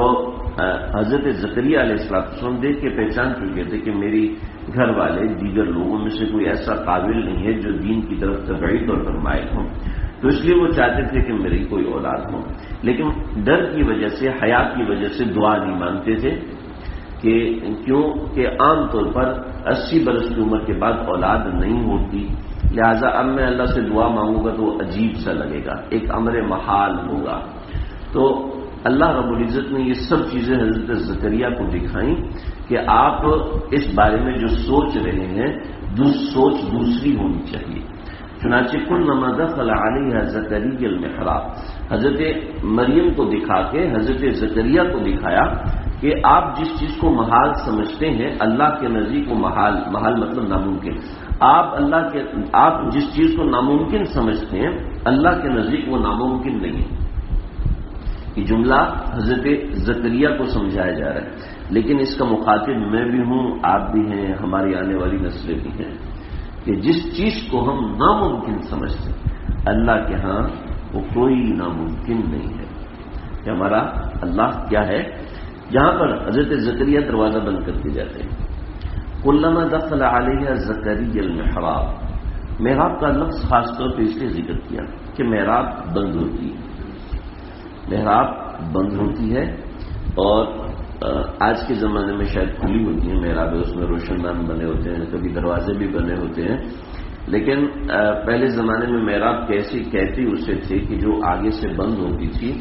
حضرت زکریا علیہ السلام دیکھ کے پہچان چکے تھے کہ میری گھر والے دیگر لوگوں میں سے کوئی ایسا قابل نہیں ہے جو دین کی طرف طبعی طور پر مائل ہوں. تو اس لیے وہ چاہتے تھے کہ میری کوئی اولاد ہو، لیکن ڈر کی وجہ سے، حیا کی وجہ سے دعا نہیں مانگتے تھے. کہ عام طور پر 80 برس کی عمر کے بعد اولاد نہیں ہوتی، لہذا اب میں اللہ سے دعا مانگوں گا تو عجیب سا لگے گا، ایک امر محال ہوگا. تو اللہ رب العزت نے یہ سب چیزیں حضرت زکریا کو دکھائیں کہ آپ اس بارے میں جو سوچ رہے ہیں سوچ دوسری ہونی چاہیے. چنانچہ کلما دخل علیہ زکریا المحراب، حضرت مریم کو دکھا کے حضرت زکریا کو دکھایا کہ آپ جس چیز کو محال سمجھتے ہیں اللہ کے نزدیک وہ محال مطلب ناممکن. آپ جس چیز کو ناممکن سمجھتے ہیں اللہ کے نزدیک وہ ناممکن نہیں ہے. یہ جملہ حضرت زکریا کو سمجھایا جا رہا ہے، لیکن اس کا مخاطب میں بھی ہوں، آپ بھی ہیں، ہماری آنے والی نسلیں بھی ہیں، کہ جس چیز کو ہم ناممکن سمجھتے ہیں اللہ کے ہاں وہ کوئی ناممکن نہیں ہے. کہ ہمارا اللہ کیا ہے؟ جہاں پر حضرت زکریا دروازہ بند کر کے جاتے ہیں، کلما دخل علیہ زکریا المحراب. محراب کا لفظ خاص طور پہ اس لیے ذکر کیا کہ محراب بند ہوتی ہے، محراب بند ہوتی ہے اور آج کے زمانے میں شاید کھلی ہوتی ہیں محرابیں، اس میں روشن دان بنے ہوتے ہیں، کبھی دروازے بھی بنے ہوتے ہیں، لیکن پہلے زمانے میں محراب کہتی اسے تھے کہ جو آگے سے بند ہوتی تھی،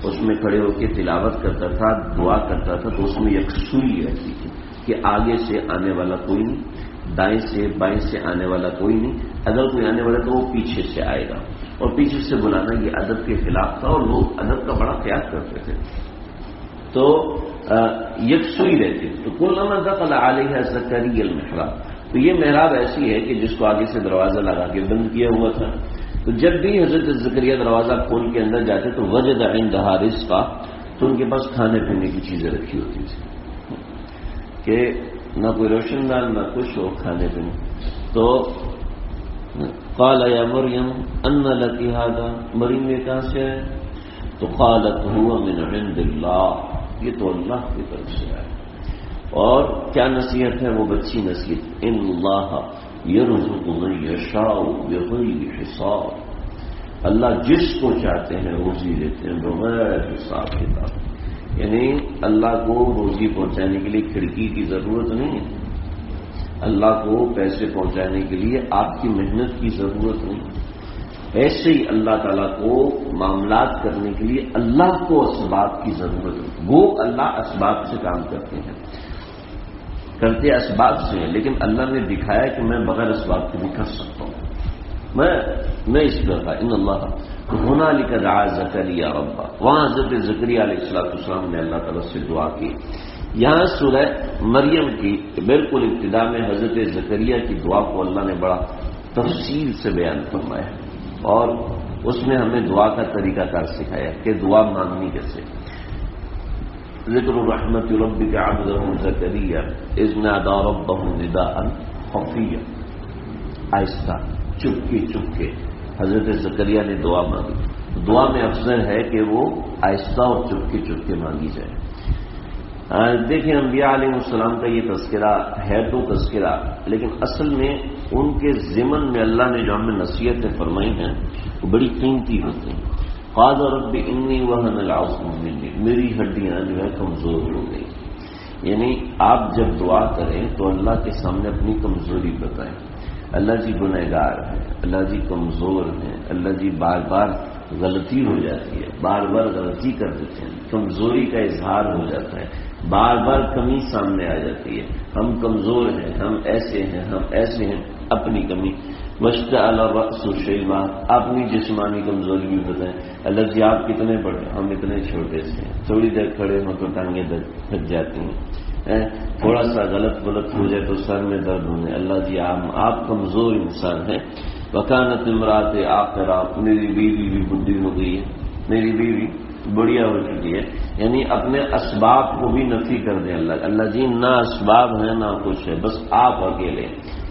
اس میں کھڑے ہو کے تلاوت کرتا تھا، دعا کرتا تھا، تو اس میں یکسوئی رہتی تھی کہ آگے سے آنے والا کوئی نہیں، دائیں سے بائیں سے آنے والا کوئی نہیں، اگر کوئی آنے والا تو وہ پیچھے سے آئے گا، اور پیچھے سے بلانا یہ ادب کے خلاف تھا، اور لوگ ادب کا بڑا خیال کرتے تھے، تو یکسوئی رہتی تھی۔ تو کلما دخل علیہ زکریا المحراب، تو یہ محراب ایسی ہے کہ جس کو آگے سے دروازہ لگا کے بند کیا ہوا تھا، تو جب بھی حضرت زکریا دروازہ کھول کے اندر جاتے تو وجد عندہا رزقا، تو ان کے پاس کھانے پینے کی چیزیں رکھی ہوتی تھی کہ نہ کوئی روشن دان نہ کچھ ہو، کھانے پینے۔ تو قال یا مریم ان لک ھذا، مریم یہ کہاں سے ہے؟ تو قالت هو من عند اللہ، یہ تو اللہ کی طرف سے ہے۔ اور کیا نصیحت ہے؟ وہ بچی نصیحت، ان اللہ یرزق من یشاء بغیر حساب، اللہ جس کو چاہتے ہیں روزی دیتے ہیں بغیر حساب کتاب، یعنی اللہ کو روزی پہنچانے کے لیے کھڑکی کی ضرورت نہیں ہے، اللہ کو پیسے پہنچانے کے لیے آپ کی محنت کی ضرورت نہیں، ایسے ہی اللہ تعالیٰ کو معاملات کرنے کے لیے اللہ کو اسباب کی ضرورت ہے۔ وہ اللہ اسباب سے کام کرتے ہیں، کرتے اسباب سے ہیں، لیکن اللہ نے دکھایا کہ میں بغیر اسباب کے بھی کر سکتا ہوں، میں اس طرح کا ان اللہ ہنالک دعا زکریا ربہ، وہاں حضرت زکریا علیہ السلام نے اللہ تعالیٰ سے دعا کی۔ یہاں سورہ مریم کی بالکل ابتدا میں حضرت زکریا کی دعا کو اللہ نے بڑا تفصیل سے بیان فرمایا، اور اس میں ہمیں دعا کا طریقہ کار سکھایا کہ دعا مانگنی کیسے۔ ذکر رحمت ربک عبدہ زکریا اذ نادى ربہ نداء خفیا، آہستہ چپکے حضرت زکریا نے دعا مانگی۔ دعا میں افضل ہے کہ وہ آہستہ اور چپکے مانگی جائے۔ دیکھیں انبیاء علیہ السلام کا یہ تذکرہ ہے تو تذکرہ، لیکن اصل میں ان کے ضمن میں اللہ نے جو ہمیں نصیحتیں فرمائی ہیں وہ بڑی قیمتی ہوتی ہیں۔ قال رب انی وہن العظم منی، میری ہڈیاں جو ہے کمزور ہو گئی، یعنی آپ جب دعا کریں تو اللہ کے سامنے اپنی کمزوری بتائیں، اللہ جی گنہگار ہے، اللہ جی کمزور ہیں، اللہ جی بار بار غلطی ہو جاتی ہے، بار بار غلطی کر دیتے ہیں، کمزوری کا اظہار ہو جاتا ہے، بار بار کمی سامنے آ جاتی ہے، ہم کمزور ہیں، ہم ایسے ہیں، اپنی کمی واشتعل الرأس شیبا، اپنی جسمانی کمزوری بھی بتائیں، اللہ جی آپ کتنے بڑے، ہم اتنے چھوٹے سے ہیں، تھوڑی دیر کھڑے ہوں تو ٹانگیں تھک جاتی ہیں، تھوڑا سا غلط ہو جائے تو سر میں درد ہونے، اللہ جی آپ کمزور انسان ہیں۔ وکانت امرأۃ عاقرہ، میری بیوی بھی بڈھی ہو گئی ہے، میری بیوی بڑھیا ہو چکی ہے، یعنی اپنے اسباب کو بھی نفی کر دیں اللہ جی نہ اسباب ہیں نہ کچھ ہے، بس آپ اکیلے،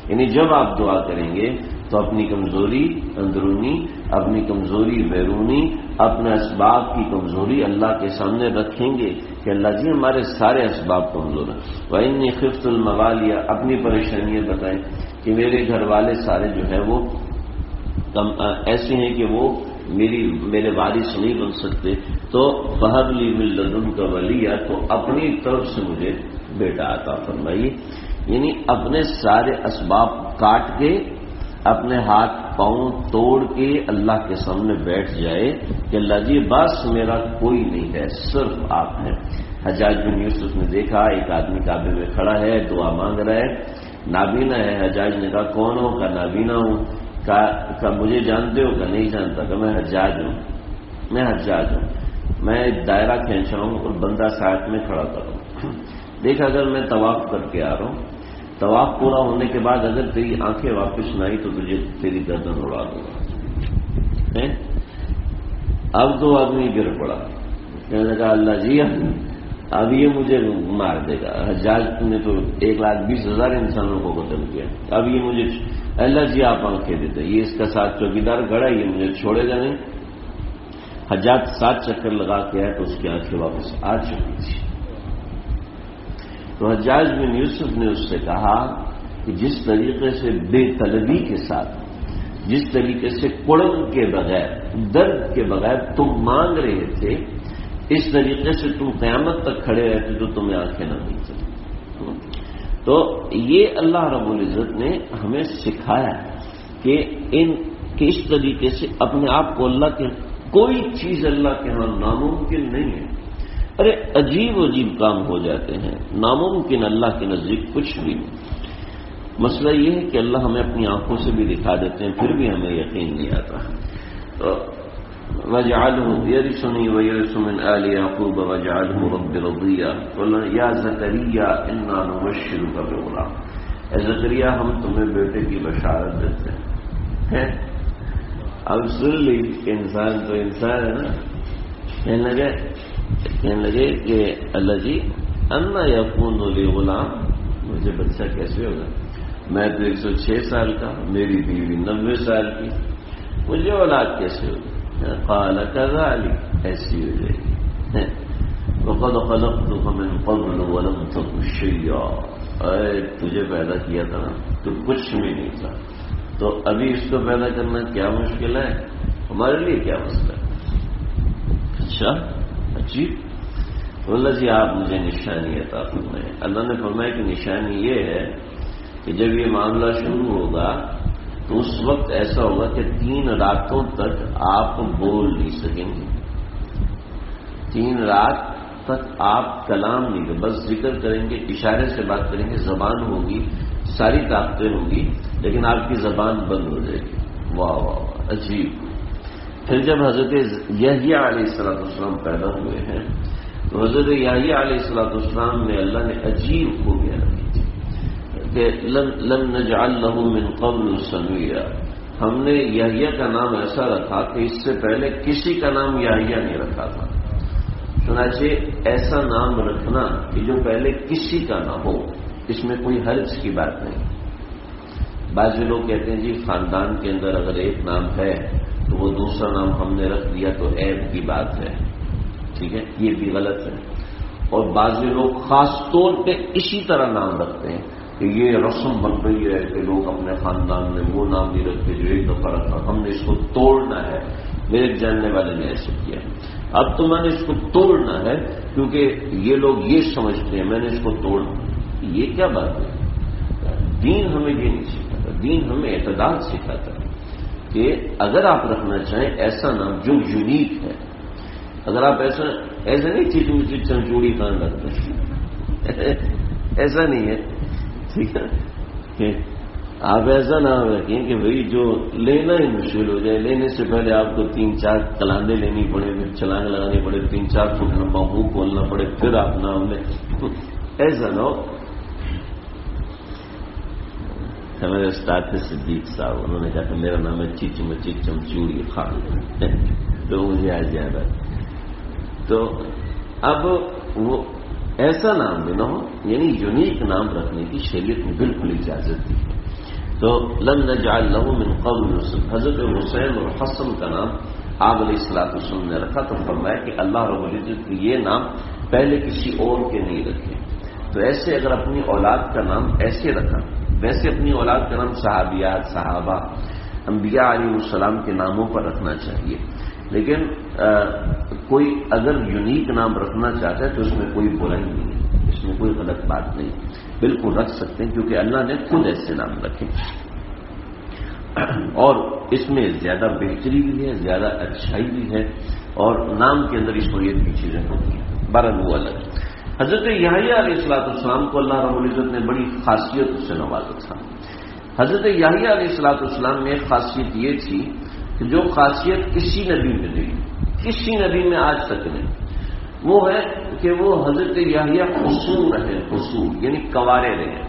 یعنی جب آپ دعا کریں گے تو اپنی کمزوری اندرونی، اپنی کمزوری بیرونی، اپنے اسباب کی کمزوری اللہ کے سامنے رکھیں گے کہ اللہ جی ہمارے سارے اسباب کمزور ہیں۔ وَإِنِّي خِفْتُ الْمَوَالِيَ، اپنی پریشانیاں بتائیں کہ میرے گھر والے سارے جو ہے وہ ایسے ہیں کہ وہ میرے وارث نہیں بن سکتے، تو فَهَبْ لِي مِن لَّدُنكَ وَلِيًّا، تو اپنی طرف سے مجھے بیٹا عطا فرمائیے، یعنی اپنے سارے اسباب کاٹ کے، اپنے ہاتھ پاؤں توڑ کے اللہ کے سامنے بیٹھ جائے کہ اللہ جی بس میرا کوئی نہیں ہے، صرف آپ ہیں۔ حجاج بن یوسف نے دیکھا ایک آدمی کعبے میں کھڑا ہے، دعا مانگ رہا ہے، نابینا ہے، حجاج نے کہا کون ہو؟ کہا نابینا ہوں۔ کہا مجھے جانتے ہو؟ کہ نہیں جانتا۔ کہ میں حجاج ہوں، میں دائرہ کھینچ رہا ہوں اور بندہ ساتھ میں کھڑا کر رہا ہوں۔ دیکھا اگر میں طواف کر کے آ رہا ہوں، طواف پورا ہونے کے بعد اگر تیری آنکھیں واپس نہ آئی تو تجھے تیری گردن اڑا دوں گا۔ اب تو آدمی گر پڑا، کہنے لگا اللہ جی اب یہ مجھے مار دے گا، حجاج نے تو 1,20,000 انسانوں کو قتل کیا، اب یہ مجھے، اللہ جی آپ آنکھیں دیتے، یہ اس کا ساتھ چوکیدار کھڑا ہے، یہ مجھے چھوڑے گا نہیں۔ حجاج 7 چکر لگا کے آئے تو اس کی آنکھیں واپس آ چکی تھی۔ تو حجاج بن یوسف نے اس سے کہا کہ جس طریقے سے بے طلبی کے ساتھ، جس طریقے سے کڑن کے بغیر، درد کے بغیر تم مانگ رہے تھے، اس طریقے سے تم قیامت تک کھڑے رہتے تو تمہیں آنکھیں نہ ملتی. تو یہ اللہ رب العزت نے ہمیں سکھایا کہ اس طریقے سے اپنے آپ کو اللہ کے کوئی چیز اللہ کے ہاں ناممکن نہیں ہے. ارے عجیب عجیب کام ہو جاتے ہیں، ناممکن اللہ کے نزدیک کچھ بھی نہیں. مسئلہ یہ ہے کہ اللہ ہمیں اپنی آنکھوں سے بھی دکھا دیتے ہیں، پھر بھی ہمیں یقین نہیں آتا. تو وَجَعَلْهُ يَرِثُنِي وَيَرِثُ مِنْ آلِ يَعْقُوبَ وَاجْعَلْهُ رَبِّ رَضِيًّا يَا زَكَرِيَّا إِنَّا نُبَشِّرُكَ بِغُلَامٍ. اے زکریا ہم تمہیں بیٹے کی بشارت دیتے ہیں. اب سن لی انسان تو انسان ہے نا، کہنے لگے کہ اللہ جی انا یکون لی غلام، مجھے بچہ کیسے ہوگا؟ میں تو 106 سال کا، میری بیوی 90 سال کی، مجھے اولاد کیسے ہوگی؟ قال كذلك، ایسی ہو جائے گی. وقد خلقتك من قبل ولم تك شيئا، تجھے پیدا کیا تھا تو کچھ بھی نہیں تھا، تو ابھی اس کو پیدا کرنا کیا مشکل ہے؟ ہمارے لیے کیا مسئلہ ہے؟ اچھا عجیب. اللہ جی آپ مجھے نشانی عطا فرمائیں. اللہ نے فرمایا کہ نشانی یہ ہے کہ جب یہ معاملہ شروع ہوگا تو اس وقت ایسا ہوگا کہ 3 راتوں تک آپ بول نہیں سکیں گے. 3 رات تک آپ کلام نہیں کریں، بس ذکر کریں گے، اشارے سے بات کریں گے، زبان ہوگی، ساری طاقتیں ہوں گی، لیکن آپ کی زبان بند ہو جائے گی. واہ واہ عجیب. پھر جب حضرت یحییٰ علیہ السلام پیدا ہوئے ہیں تو حضرت یحییٰ علیہ السلام میں اللہ نے عجیب خوبیاں رکھی تھی کہ لم نجعل له من قبل سميا. ہم نے یحییٰ کا نام ایسا رکھا کہ اس سے پہلے کسی کا نام یحییٰ نہیں رکھا تھا. چنانچہ ایسا نام رکھنا کہ جو پہلے کسی کا نہ ہو، اس میں کوئی حرج کی بات نہیں. بعض لوگ کہتے ہیں جی خاندان کے اندر اگر ایک نام ہے تو وہ دوسرا نام ہم نے رکھ دیا تو عیب کی بات ہے. ٹھیک ہے، یہ بھی غلط ہے. اور بعض لوگ خاص طور پہ اسی طرح نام رکھتے ہیں کہ یہ رسم بن رہی ہے کہ لوگ اپنے خاندان میں وہ نام نہیں رکھتے جو ایک دفعہ رکھا، ہم نے اس کو توڑنا ہے. میرے جاننے والے نے ایسے کیا. اب تو میں نے اس کو توڑنا ہے کیونکہ یہ لوگ یہ سمجھتے ہیں، میں نے اس کو توڑنا. یہ کیا بات ہے؟ دین ہمیں یہ نہیں سکھاتا. دین ہمیں اعتدال سکھاتا ہے کہ اگر آپ رکھنا چاہیں ایسا نام جو یونیک ہے، اگر آپ ایسا نہیں چنچوڑی کان رکھتے ہیں، ایسا نہیں ہے. ٹھیک ہے کہ آپ ایسا نام رکھیں کہ بھئی جو لینا ہی مشکل ہو جائے، لینے سے پہلے آپ کو 3-4 کلاندے لینی پڑے، پھر چھلانگ لگانی پڑے، 3-4 فٹ لمبا منہ کھولنا پڑے، پھر آپ نام لیں. ایسا نہ ہو. ہمارے استاد تھے صدیق صاحب، انہوں نے کہا کہ میرا نام ہے چیچمچی چمچوڑی خان، تو مجھے آج یاد آتا. تو اب وہ ایسا نام بھی نہ ہو، یعنی یونیک نام رکھنے کی شریعت میں بالکل اجازت دی ہے. تو لم نجعل له من قبل. حضرت حسین اور حسن کا نام آپ علیہ السلام نے رکھا تو فرمایا کہ اللہ رب العزت کی یہ نام پہلے کسی اور کے نہیں رکھے. تو ایسے اگر اپنی اولاد کا نام ایسے رکھا، ویسے اپنی اولاد کا نام صحابیات، صحابہ، انبیاء علیہ السلام کے ناموں پر رکھنا چاہیے. لیکن کوئی اگر یونیک نام رکھنا چاہتا ہے تو اس میں کوئی برائی نہیں ہے، اس میں کوئی غلط بات نہیں، بالکل رکھ سکتے ہیں کیونکہ اللہ نے خود ایسے نام رکھے. اور اس میں زیادہ بہتری بھی ہے، زیادہ اچھائی بھی ہے، اور نام کے اندر اسماعیت کی چیزیں ہوتی ہیں. بہرحال وہ الگ. حضرت یحییٰ علیہ السلام کو اللہ رب العزت نے بڑی خاصیت سے نوازا تھا. حضرت یحییٰ علیہ السلام میں ایک خاصیت یہ تھی کہ جو خاصیت کسی نبی میں نہیں، کسی نبی میں آج تک نہیں، وہ ہے کہ وہ حضرت یحییٰ قصور رہے، قصور یعنی کنوارے رہے.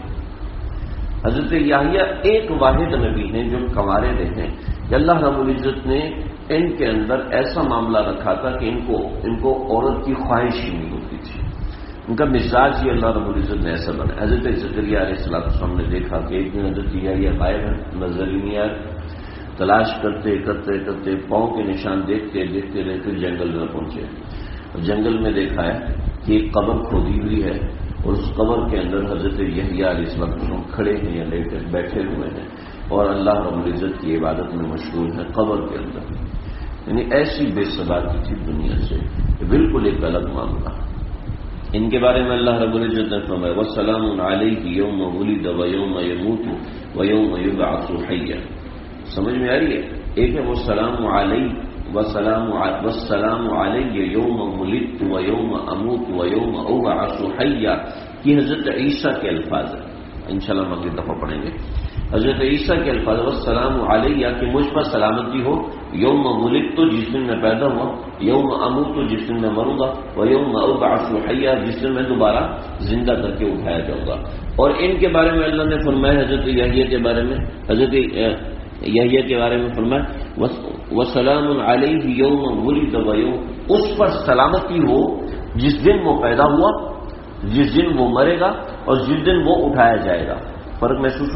حضرت یحییٰ ایک واحد نبی ہیں جو کنوارے رہے کہ اللہ رب العزت نے ان کے اندر ایسا معاملہ رکھا تھا کہ ان کو عورت کی خواہش ہی نہیں ہوتی تھی. ان کا مزاج ہی اللہ رب العزت نے ایسا بنا. حضرت زکریا علیہ السلام نے دیکھا کہ ایک دن حضرت یحییٰ غائب ہے، نظر ہی نہیں آ رہے. تلاش کرتے پاؤں کے نشان دیکھتے جنگل میں پہنچے. اور جنگل میں دیکھا ہے کہ ایک قبر کھودی ہوئی ہے اور اس قبر کے اندر حضرت یحییٰ علیہ السلام کھڑے ہیں یا بیٹھے ہوئے ہیں اور اللہ رب العزت کی عبادت میں مشغول ہیں قبر کے اندر. یعنی ایسی بے ثباتی تھی دنیا سے بالکل ایک الگ معاملہ. ان کے بارے میں اللہ رب العزت نے فرمایا وَالسَّلَامٌ عَلَيْهِ يَوْمَ وُلِدَ وَيَوْمَ يَمُوتُ وَيَوْمَ يُبْعَثُ حَيًّا. سمجھ میں آ رہی ہے؟ ایک ہے وَالسَّلَامُ عَلَيْهِ وَالسَّلَامُ عَلَيَّ يَوْمَ وُلِدتُ وَيَوْمَ أَمُوتُ وَيَوْمَ أُبْعَثُ حَيًّا. یہ حضرت عیسیٰ کے الفاظ ہیں. انشاءاللہ ہم اگلی دفعہ پڑھیں گے. حضرت عیسیٰ کے الفاظ والسلام علیہ کہ مجھ پر سلامتی ہو، یوم ولدت جس دن میں پیدا ہوا، یوم اموت جس دن میں مروں گا، ویوم ابعث حیا جس دن میں دوبارہ زندہ کر کے اٹھایا جاؤں گا. اور ان کے بارے میں اللہ نے فرمایا حضرت یحییٰ کے بارے میں، حضرت یحییٰ کے بارے میں فرمایا وسلام علیہ یوم ولد ویوم، اس پر سلامتی ہو جس دن وہ پیدا ہوا، جس دن وہ مرے گا اور جس دن وہ اٹھایا جائے گا. فرق محسوس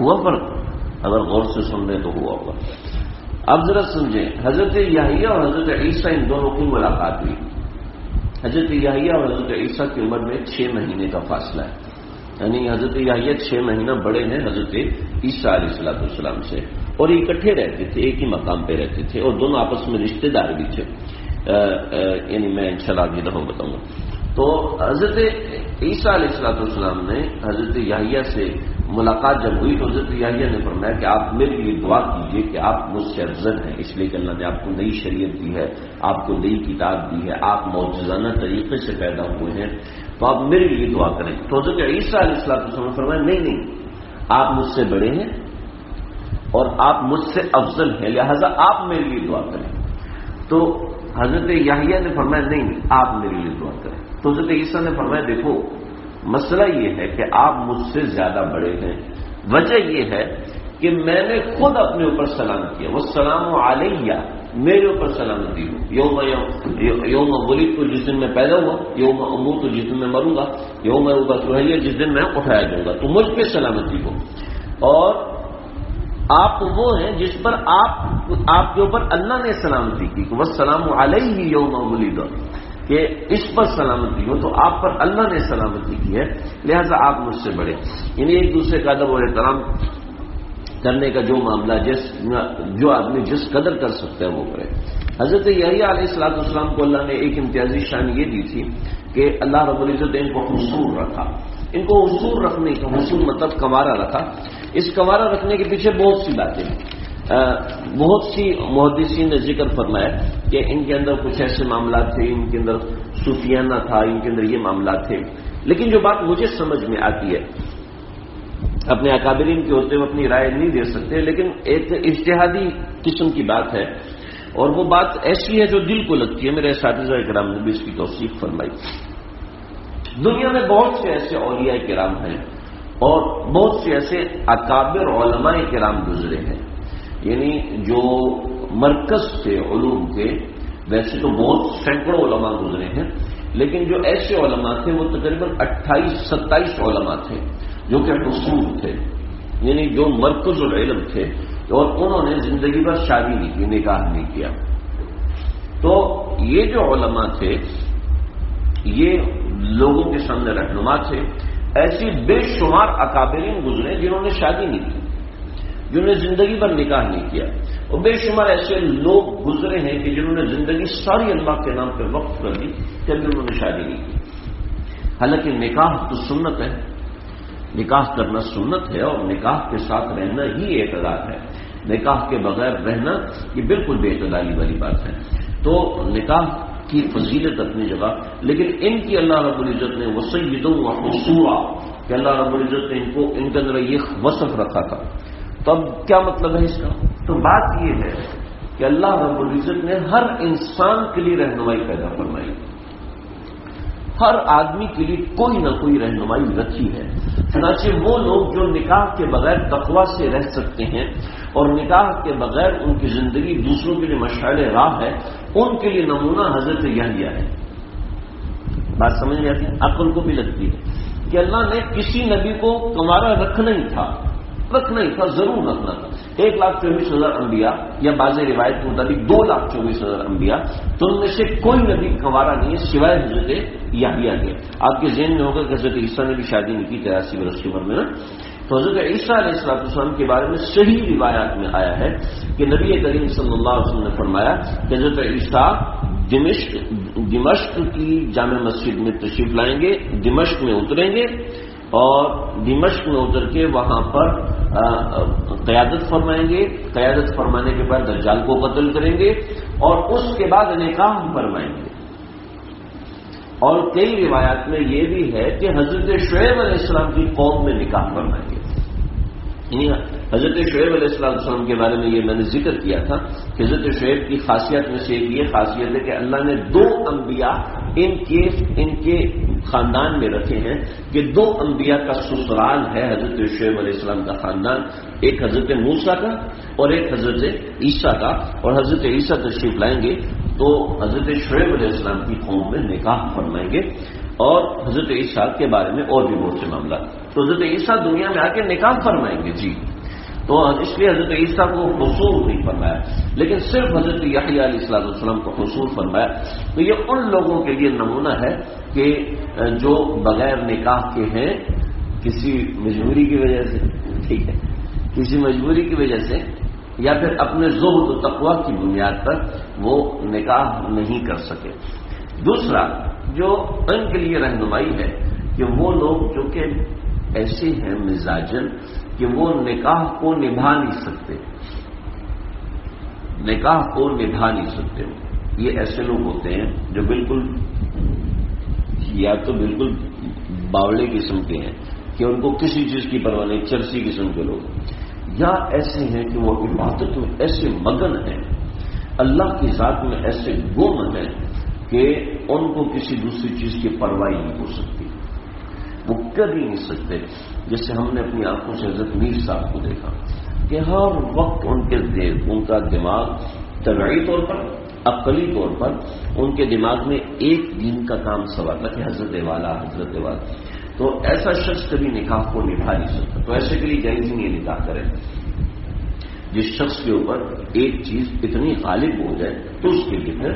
ہوا فرق؟ اگر غور سے سن رہے تو ہوا ہوگا. اب ذرا سمجھیں، حضرت یحییٰ اور حضرت عیسیٰ ان دونوں کی ملاقات ہوئی. حضرت یحییٰ اور حضرت عیسیٰ کی عمر میں 6 مہینے کا فاصلہ ہے. یعنی حضرت یحییٰ 6 مہینہ بڑے ہیں حضرت عیسیٰ علیہ السلام سے، اور یہ اکٹھے رہتے تھے، ایک ہی مقام پہ رہتے تھے، اور دونوں آپس میں رشتے دار بھی تھے. یعنی میں انشاءاللہ آگے دفعہ بتاؤں گا. تو حضرت عیسیٰ علیہ السلام نے حضرت یحییٰ سے ملاقات جب ہوئی تو حضرت یحییٰ نے فرمایا کہ آپ میرے لیے دعا کیجیے کہ آپ مجھ سے افضل ہیں، اس لیے کہ اللہ نے آپ کو نئی شریعت دی ہے، آپ کو نئی کتاب دی ہے، آپ معجزانہ طریقے سے پیدا ہوئے ہیں، تو آپ میرے لیے دعا کریں. تو حضرت عیسیٰ علیہ السلام نے فرمایا نہیں، آپ مجھ سے بڑے ہیں اور آپ مجھ سے افضل ہیں، لہذا آپ میرے لیے دعا کریں. تو حضرت یحییٰ نے فرمایا نہیں، آپ میرے لیے دعا کریں. تو حضرت عیسیٰ نے فرمایا دیکھو مسئلہ یہ ہے کہ آپ مجھ سے زیادہ بڑے ہیں، وجہ یہ ہے کہ میں نے خود اپنے اوپر سلام کیا، والسلام علیہ میرے اوپر سلامتی ہو، یوم ولدت جس دن میں پیدا ہوا، یوم اموت جس دن میں مروں گا، یوم ابعث حیا جس دن میں اٹھایا جاؤں گا، تو مجھ پہ سلامتی ہو. اور آپ وہ ہیں جس پر آپ کے اوپر اللہ نے سلامتی کی، والسلام علیہ یوم ولد، کہ اس پر سلامتی ہو، تو آپ پر اللہ نے سلامتی کی ہے، لہذا آپ مجھ سے بڑے. یعنی ایک دوسرے کا ادب و احترام کرنے کا جو معاملہ جو آدمی جس قدر کر سکتا ہے وہ کرے. حضرت یحییٰ علیہ السلام کو اللہ نے ایک امتیازی شان یہ دی تھی کہ اللہ رب العزت نے ان کو حصور رکھا. ان کو حصور رکھنے کا، حصور مطلب کنوارا رکھا. اس کنوارا رکھنے کے پیچھے بہت سی باتیں ہیں. بہت سی محدثین نے ذکر فرمایا کہ ان کے اندر کچھ ایسے معاملات تھے، ان کے اندر صوفیانہ تھا، ان کے اندر یہ معاملات تھے. لیکن جو بات مجھے سمجھ میں آتی ہے، اپنے اکابرین کے ہوتے ہوئے اپنی رائے نہیں دے سکتے، لیکن ایک اجتہادی قسم کی بات ہے، اور وہ بات ایسی ہے جو دل کو لگتی ہے. میرے اساتذہ کرام نے بھی اس کی توثیق فرمائی. دنیا میں بہت سے ایسے اولیاء کرام ہیں اور بہت سے ایسے اکابر علماء کرام گزرے ہیں، یعنی جو مرکز تھے علوم کے. ویسے تو بہت سینکڑوں علماء گزرے ہیں، لیکن جو ایسے علماء تھے وہ تقریباً 28-27 علماء تھے جو کہ حصول تھے، یعنی جو مرکز العلم تھے، اور انہوں نے زندگی بھر شادی نہیں کی، نکاح نہیں کیا. تو یہ جو علماء تھے یہ لوگوں کے سامنے رہنما تھے. ایسی بے شمار اکابرین گزرے جنہوں نے شادی نہیں کی، جنہوں نے زندگی بھر نکاح نہیں کیا، اور بے شمار ایسے لوگ گزرے ہیں کہ جنہوں نے زندگی ساری اللہ کے نام پہ وقف کر دی کہ انہوں نے شادی نہیں کی. حالانکہ نکاح تو سنت ہے، نکاح کرنا سنت ہے، اور نکاح کے ساتھ رہنا ہی اعتدال ہے. نکاح کے بغیر رہنا یہ بالکل بے اعتدالی والی بات ہے. تو نکاح کی فضیلت اپنی جگہ، لیکن ان کی اللہ رب العزت نے وسیدوں وحصورا کہ اللہ رب العزت نے ان کے اندر یہ وصف رکھا تھا. تو اب کیا مطلب ہے اس کا؟ تو بات یہ ہے کہ اللہ رب العزت نے ہر انسان کے لیے رہنمائی پیدا فرمائی، ہر آدمی کے لیے کوئی نہ کوئی رہنمائی رکھی ہے. چنانچہ وہ لوگ جو نکاح کے بغیر تقویٰ سے رہ سکتے ہیں اور نکاح کے بغیر ان کی زندگی دوسروں کے لیے مشعل راہ ہے، ان کے لیے نمونہ حضرت یحییٰ ہے. بات سمجھ میں آتی ہے؟ عقل کو بھی لگتی ہے کہ اللہ نے کسی نبی کو کنوارا رکھنا ہی تھا، ضرور رکھنا تھا. 1,24,000 انبیاء یا بعض روایت کے مطابق 2,24,000 انبیاء، تو ان میں سے کوئی نبی کنوارا نہیں ہے سوائے حضرت یحییٰ کے. آپ کے ذہن میں ہوگا کہ حضرت عیسیٰ نے بھی شادی نہیں کی 83 برس کی عمر میں نا. تو حضرت عیسیٰ علیہ السلام کے بارے میں صحیح روایات میں آیا ہے کہ نبی کریم صلی اللہ علیہ وسلم نے فرمایا کہ حضرت عیسیٰ دمشق کی جامع مسجد میں تشریف لائیں گے، دمشق میں اتریں گے اور دمشق میں اتر کے وہاں پر قیادت فرمائیں گے، قیادت فرمانے کے بعد دجال کو قتل کریں گے اور اس کے بعد نکاح فرمائیں گے۔ اور کئی روایات میں یہ بھی ہے کہ حضرت شعیب علیہ السلام کی قوم میں نکاح فرمائیں گے۔ یعنی حضرت شعیب علیہ السلام کے بارے میں یہ میں نے ذکر کیا تھا کہ حضرت شعیب کی خاصیت میں سے ایک یہ خاصیت ہے کہ اللہ نے 2 انبیاء ان کے خاندان میں رکھے ہیں کہ 2 انبیاء کا سسرال ہے حضرت شعیب علیہ السلام کا خاندان، ایک حضرت موسیٰ کا اور ایک حضرت عیسیٰ کا، اور حضرت عیسیٰ تشریف لائیں گے تو حضرت شعیب علیہ السلام کی قوم میں نکاح فرمائیں گے، اور حضرت عیسیٰ کے بارے میں اور بھی بہت سے معاملات۔ تو حضرت عیسیٰ دنیا میں آ کے نکاح فرمائیں گے جی، تو اس لیے حضرت عیسیٰ کو حصول نہیں فرمایا، لیکن صرف حضرت یحییٰ علیہ السلام کو حصول فرمایا۔ تو یہ ان لوگوں کے لیے نمونہ ہے کہ جو بغیر نکاح کے ہیں، کسی مجبوری کی وجہ سے، ٹھیک ہے، کسی مجبوری کی وجہ سے یا پھر اپنے زہد و تقویٰ کی بنیاد پر وہ نکاح نہیں کر سکے۔ دوسرا جو ان کے لیے رہنمائی ہے کہ وہ لوگ جو کہ ایسے ہیں مزاجن کہ وہ نکاح کو نبھا نہیں سکتے، نکاح کو نبھا نہیں سکتے، یہ ایسے لوگ ہوتے ہیں جو بالکل یا تو بالکل باوڑے قسم کے ہیں کہ ان کو کسی چیز کی پرواہ نہیں، چرسی قسم کے لوگ، یا ایسے ہیں کہ وہ عبادت میں ایسے مگن ہیں، اللہ کی ذات میں ایسے گم ہیں کہ ان کو کسی دوسری چیز کی پرواہ نہیں ہو سکتی، وہ کر ہی نہیں سکتے۔ جیسے ہم نے اپنی آنکھوں سے حضرت میر صاحب کو دیکھا کہ ہر وقت ان کا دماغ طبعی طور پر، عقلی طور پر ان کے دماغ میں ایک دین کا کام سوار تھا کہ حضرت والا، تو ایسا شخص کبھی نکاح کو نبھا نہیں سکتا، تو ایسے کے لیے جائز نہیں نکاح کرے۔ جس شخص کے اوپر ایک چیز اتنی غالب ہو جائے تو اس کے لیے پھر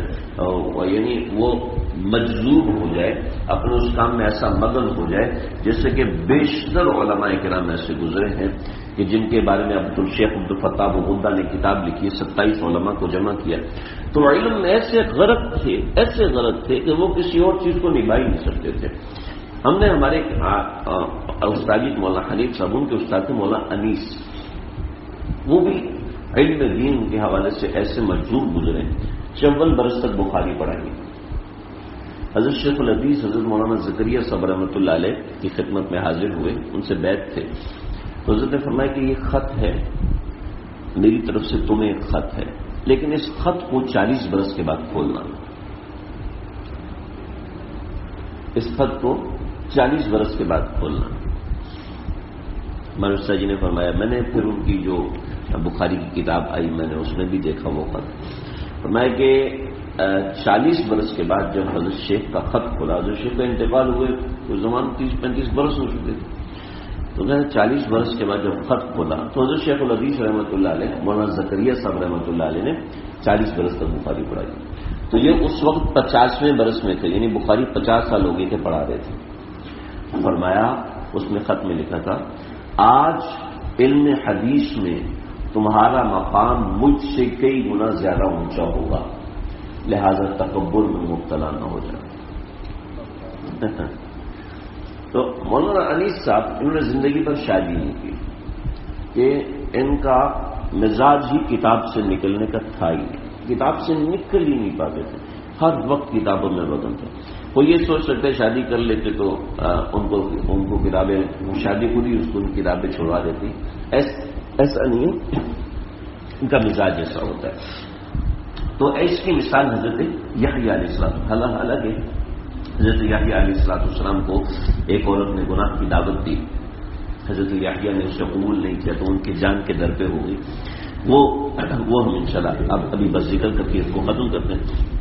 یعنی وہ مجذوب ہو جائے، اپنے اس کام میں ایسا مگن ہو جائے، جیسے کہ بیشتر علماء کرام ایسے گزرے ہیں کہ جن کے بارے میں شیخ عبدالفتاح غدہ نے کتاب لکھی، 27 علماء کو جمع کیا، تو علم میں ایسے غرق تھے کہ وہ کسی اور چیز کو نبھا ہی نہیں سکتے تھے۔ ہم نے ہمارے استاد مولانا حنیف صاحب کے استاد تھے مولانا انیس، وہ بھی علم دین کے حوالے سے ایسے مجذوب گزرے، 54 برس تک بخاری پڑھائیں گے۔ حضرت شیخ الحدیث حضرت مولانا زکریا صاحب رحمۃ اللہ علیہ کی خدمت میں حاضر ہوئے، ان سے بیعت تھے، تو حضرت نے فرمایا کہ یہ خط ہے میری طرف سے تمہیں، ایک خط ہے، لیکن اس خط کو 40 برس کے بعد کھولنا، اس خط کو 40 برس کے بعد کھولنا۔ ہمارے استاد جی نے فرمایا، میں نے پھر ان کی جو بخاری کی کتاب آئی میں نے اس میں بھی دیکھا وہ خط، فرمایا کہ 40 برس کے بعد جب حضرت شیخ کا خط کھلا، حضرت شیخ کا انتقال ہوئے اس زمان 30-35 برس ہو چکے تھے، تو میں نے 40 برس کے بعد جب خط کھولا تو حضرت شیخ الحدیث رحمۃ اللہ علیہ مولانا زکریا صاحب رحمۃ اللہ علیہ نے 40 برس تک بخاری پڑھائی، تو یہ اس وقت 50ویں برس میں تھے، یعنی بخاری 50 سال ہو گئے تھے پڑھا رہے تھے۔ فرمایا اس میں خط میں لکھا تھا، آج علم حدیث میں تمہارا مقام مجھ سے کئی گنا زیادہ اونچا ہوگا، لہذا تکبر میں مبتلا نہ ہو جائے۔ تو مولانا انیس صاحب انہوں نے زندگی پر شادی نہیں کی کہ ان کا مزاج ہی کتاب سے نکلنے کا تھا ہی، کتاب سے نکل ہی نہیں پاتے تھے، ہر وقت کتابوں میں مگن تھے۔ وہ یہ سوچ سکتے شادی کر لیتے تو ان کو کتابیں، شادی خود ہی اس کو کتابیں چھوڑوا دیتی، ایسا نہیں ہے، ان کا مزاج ایسا ہوتا ہے۔ تو اس کی مثال حضرت یحییٰ علیہ السلام، حالانکہ حضرت یحییٰ علیہ السلام کو ایک عورت نے گناہ کی دعوت دی، حضرت یحییٰ نے اسے قبول نہیں کیا تو ان کی جان کے در پہ ہو گئی، وہ ہم انشاءاللہ اب ابھی بس ذکر کر کے اس کو ختم کرتے ہیں۔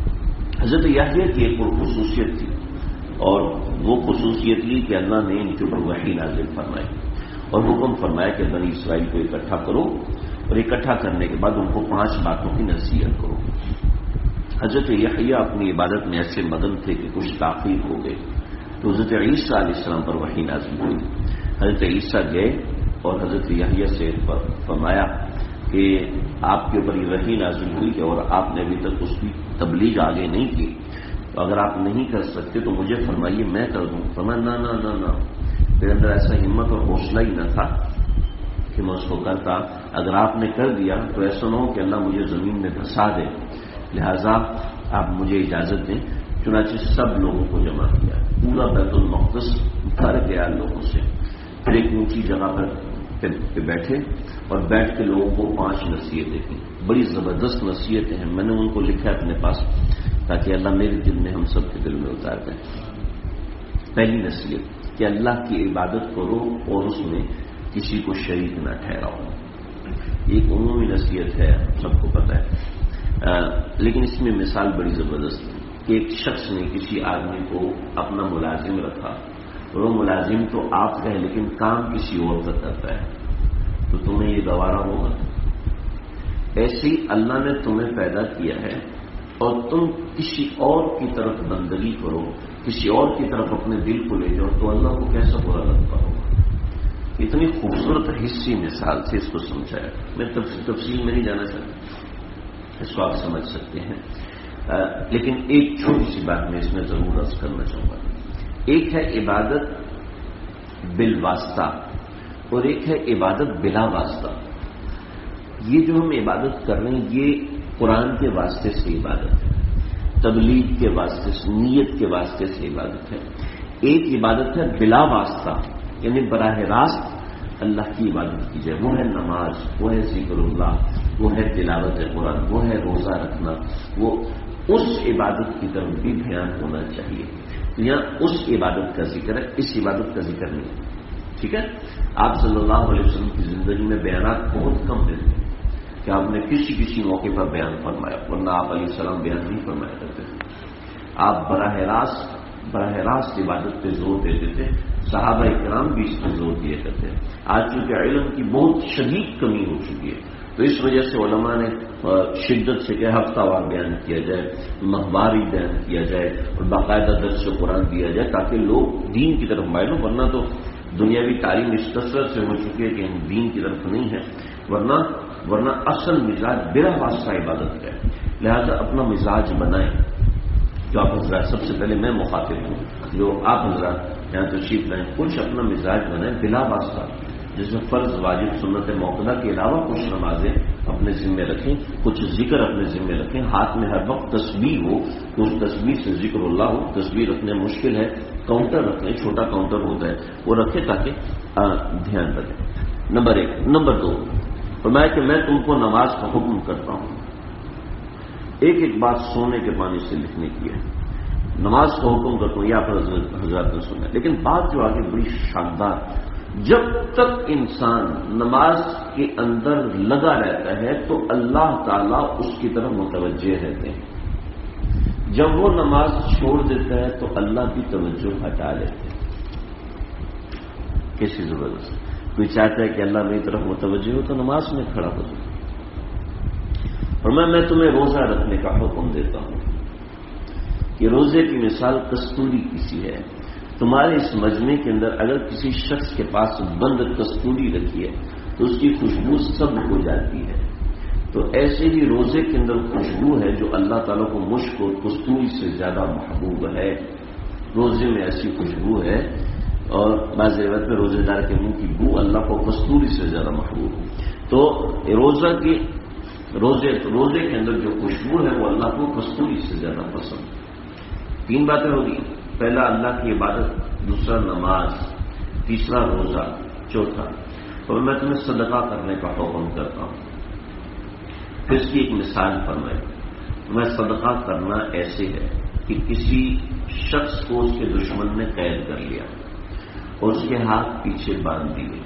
حضرت یحییٰ کی ایک خصوصیت تھی، اور وہ خصوصیت یہ کہ اللہ نے ان کے اوپر وحی نازل فرمائی اور حکم فرمایا کہ بنی اسرائیل کو اکٹھا کرو، اور اکٹھا کرنے کے بعد ان کو 5 باتوں کی نصیحت کرو۔ حضرت یحییٰ اپنی عبادت میں ایسے مگن تھے کہ کچھ تاخیر ہو گئے، تو حضرت عیسیٰ علیہ السلام پر وحی نازل ہوئی۔ حضرت عیسیٰ گئے اور حضرت یحییٰ سے فرمایا کہ آپ کے اوپر یہ وحی نازل ہوئی ہے اور آپ نے ابھی تک اس کی تبلیغ آگے نہیں کی، تو اگر آپ نہیں کر سکتے تو مجھے فرمائیے، میں کر دوں۔ فرمایا نہ نہ نہ نہ، میرے اندر ایسا ہمت اور حوصلہ ہی نہ تھا کہ میں اس کو کرتا۔ اگر آپ نے کر دیا تو ایسا نہ ہو کہ اللہ مجھے زمین میں دھسا دے، لہذا آپ مجھے اجازت دیں۔ چنانچہ سب لوگوں کو جمع کیا، پورا بیت المقدس بھر گیا لوگوں سے۔ پھر ایک اونچی جگہ پہ بیٹھے اور بیٹھ کے لوگوں کو 5 نصیحتیں کی۔ بڑی زبردست نصیحتیں ہیں، میں نے ان کو لکھا اپنے پاس تاکہ اللہ میرے دل میں ہم سب کے دل میں اتار دیں۔ پہلی نصیحت کہ اللہ کی عبادت کرو اور اس میں کسی کو شریک نہ ٹھہراؤ۔ ایک عمومی نصیحت ہے، سب کو پتہ ہے، لیکن اس میں مثال بڑی زبردست ہے کہ ایک شخص نے کسی آدمی کو اپنا ملازم رکھا اور وہ ملازم تو آپ کا ہے لیکن کام کسی اور کا کرتا ہے، تو تمہیں یہ گوارا ہوگا؟ ایسے ہی اللہ نے تمہیں پیدا کیا ہے اور تم کسی اور کی طرف بندگی کرو، کسی اور کی طرف اپنے دل کو لے جاؤ، تو اللہ کو کیسا برا لگتا ہوگا۔ اتنی خوبصورت حصی مثال سے اس کو سمجھایا۔ میں تفصیل میں نہیں جانا چاہتا، اس کو آپ سمجھ سکتے ہیں، لیکن ایک چھوٹی سی بات میں اس میں ضرور عرض کرنا چاہوں گا۔ ایک ہے عبادت بالواسطہ اور ایک ہے عبادت بلا واسطہ۔ یہ جو ہم عبادت کر رہے ہیں یہ قرآن کے واسطے سے عبادت ہے، تبلیغ کے واسطے سے، نیت کے واسطے سے عبادت ہے۔ ایک عبادت ہے بلا واسطہ، یعنی براہ راست اللہ کی عبادت کی جائے، وہ ہے نماز، وہ ہے ذکر اللہ، وہ ہے تلاوت قرآن، وہ ہے روزہ رکھنا، وہ اس عبادت کی طرف بھی دھیان ہونا چاہیے۔ یہاں اس عبادت کا ذکر ہے، اس عبادت کا ذکر نہیں ہے، ٹھیک ہے۔ آپ صلی اللہ علیہ وسلم کی زندگی میں بیانات بہت کم ملتے ہیں کہ آپ نے کسی موقع پر بیان فرمایا، ورنہ آپ علیہ السلام بیان نہیں فرمایا کرتے تھے۔ آپ براہ راست عبادت پہ زور دیتے تھے، صحابہ کرام بھی اس پہ زور دیا کرتے ہیں۔ آج چونکہ علم کی بہت شدید کمی ہو چکی ہے تو اس وجہ سے علماء نے شدت سے کہ ہفتہ وار بیان کیا جائے، ماہواری بیان کیا جائے اور باقاعدہ درس قرآن دیا جائے تاکہ لوگ دین کی طرف مائل ہوں، ورنہ تو دنیاوی تعلیم اس کثرت سے ہو چکی ہے کہ ہم دین کی طرف نہیں ہے، ورنہ اصل مزاج بلا واسطہ عبادت ہے۔ لہذا اپنا مزاج بنائیں۔ جو آپ حضرات، سب سے پہلے میں مخاطب ہوں، جو آپ حضرات یہاں تشریف لائیں، کچھ اپنا مزاج بنائیں بلا واسطہ، جس میں فرض واجب سنت موقدہ کے علاوہ کچھ نمازیں اپنے ذمے رکھیں، کچھ ذکر اپنے ذمے رکھیں، ہاتھ میں ہر وقت تسبیح ہو، کچھ تسبیح سے ذکر اللہ ہو۔ تسبیح رکھنے مشکل ہے، کاؤنٹر رکھ لیں، چھوٹا کاؤنٹر ہوتا ہے وہ رکھے تاکہ دھیان رکھیں۔ نمبر 1۔ نمبر 2، فرمایا کہ میں تم کو نماز کا حکم کرتا ہوں۔ ایک بات سونے کے پانی سے لکھنے کی ہے، نماز کا حکم کرتا ہوں، یا حضرات نے سنا، لیکن بات جو آگے بڑی شاندار، جب تک انسان نماز کے اندر لگا رہتا ہے تو اللہ تعالیٰ اس کی طرف متوجہ رہتے ہیں، جب وہ نماز چھوڑ دیتا ہے تو اللہ کی توجہ ہٹا لیتے ہیں۔ کیسی زبردست! کوئی چاہتا ہے کہ اللہ میری طرف متوجہ ہو تو نماز میں کھڑا ہو جائے۔ اور میں تمہیں روزہ رکھنے کا حکم دیتا ہوں کہ روزے کی مثال کستوری کی سی ہے۔ تمہارے اس مجمع کے اندر اگر کسی شخص کے پاس بند کستوری رکھی ہے تو اس کی خوشبو سب کو جاتی ہے، تو ایسے ہی روزے کے اندر خوشبو ہے جو اللہ تعالیٰ کو مشک اور کستوری سے زیادہ محبوب ہے۔ روزے میں ایسی خوشبو ہے، اور بعض روایت میں روزے دار کے منہ کی بو اللہ کو کستوری سے زیادہ محبوب ہے۔ تو روزے کے اندر جو خوشبو ہے وہ اللہ کو کستوری سے زیادہ پسند ہے۔ 3 باتیں ہوگی، پہلا اللہ کی عبادت، دوسرا نماز، تیسرا روزہ، چوتھا اور میں تمہیں صدقہ کرنے کا حکم کرتا ہوں۔ پھر اس کی ایک مثال فرمائی، میں صدقہ کرنا ایسے ہے کہ کسی شخص کو اس کے دشمن نے قید کر لیا اور اس کے ہاتھ پیچھے باندھ دیے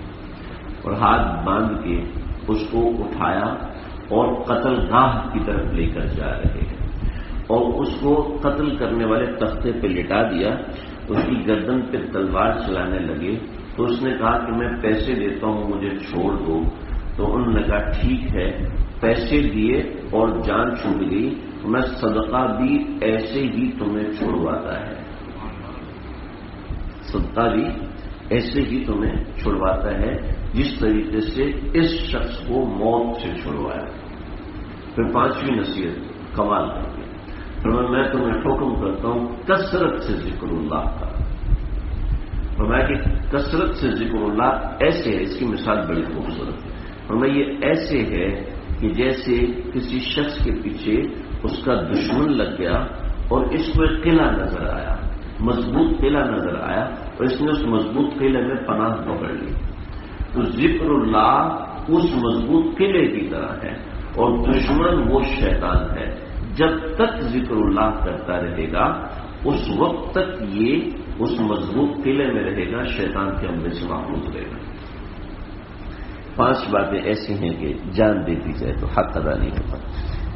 اور ہاتھ باندھ کے اس کو اٹھایا اور قتل گاہ کی طرف لے کر جا رہے ہیں، اور اس کو قتل کرنے والے تختے پہ لٹا دیا، اس کی گردن پہ تلوار چلانے لگے، تو اس نے کہا کہ میں پیسے دیتا ہوں، مجھے چھوڑ دو۔ تو انہوں نے کہا ٹھیک ہے، پیسے دیے اور جان چھوٹ گئی، میں صدقہ بھی ایسے ہی تمہیں چھڑواتا ہے، صدقہ بھی ایسے ہی تمہیں چھڑواتا ہے، جس طریقے سے اس شخص کو موت سے چھڑوایا۔ پھر پانچویں نصیحت کمال کر دی، فرمایا میں تمہیں حکم کرتا ہوں کثرت سے ذکر اللہ کا۔ فرمایا کہ کثرت سے ذکر اللہ ایسے ہے، اس کی مثال بڑی خوبصورت ہے۔ فرمایا یہ ایسے ہے کہ جیسے کسی شخص کے پیچھے اس کا دشمن لگ گیا اور اس کو ایک قلعہ نظر آیا، مضبوط قلعہ نظر آیا، اور اس نے اس مضبوط قلعے میں پناہ پکڑ لی۔ تو ذکر اللہ اس مضبوط قلعے کی طرح ہے اور دشمن وہ شیطان ہے۔ جب تک ذکر اللہ کرتا رہے گا اس وقت تک یہ اس مضبوط قلعے میں رہے گا، شیطان کے حملے سے محفوظ رہے گا۔ 5 باتیں ایسی ہیں کہ جان دے دی جائے تو حق ادا نہیں ہوتا۔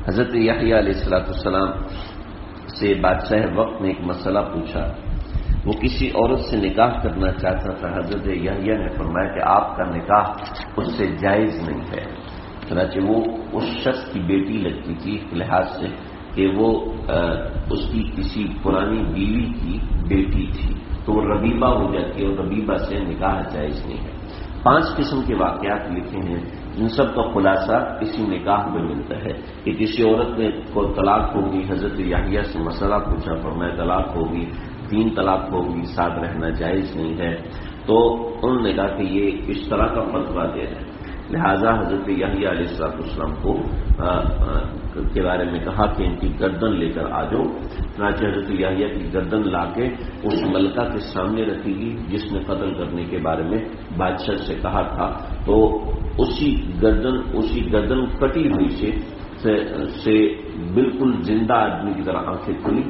حضرت یحییٰ علیہ السلام سے بادشاہ وقت نے ایک مسئلہ پوچھا، وہ کسی عورت سے نکاح کرنا چاہتا تھا۔ حضرت یحییٰ نے فرمایا کہ آپ کا نکاح اس سے جائز نہیں ہے، چنانچہ وہ اس شخص کی بیٹی لگتی تھی اس لحاظ سے کہ وہ اس کی کسی پرانی بیوی کی بیٹی تھی، تو وہ ربیبہ ہو جاتی ہے اور ربیبہ سے نکاح جائز نہیں ہے۔ 5 قسم کے واقعات لکھے ہیں جن سب کا خلاصہ اسی نکاح میں ملتا ہے کہ کسی عورت نے کو طلاق ہوگی، حضرت یحییٰ سے مسئلہ پوچھا، فرمایا طلاق ہوگی، 3 طلاق ہوگی، ساتھ رہنا جائز نہیں ہے۔ تو انہوں نے کہا کہ یہ اس طرح کا فتویٰ دے رہے ہیں، لہذا حضرت یحییٰ علیہ السلام کو کے بارے میں کہا کہ ان کی گردن لے کر آ جاؤ۔ چنانچہ حضرت یحییٰ کی گردن لا کے اس ملکہ کے سامنے رکھی گئی جس نے قتل کرنے کے بارے میں بادشاہ سے کہا تھا۔ تو اسی گردن کٹی ہوئی سے بالکل زندہ آدمی کی طرح آنکھیں کھلی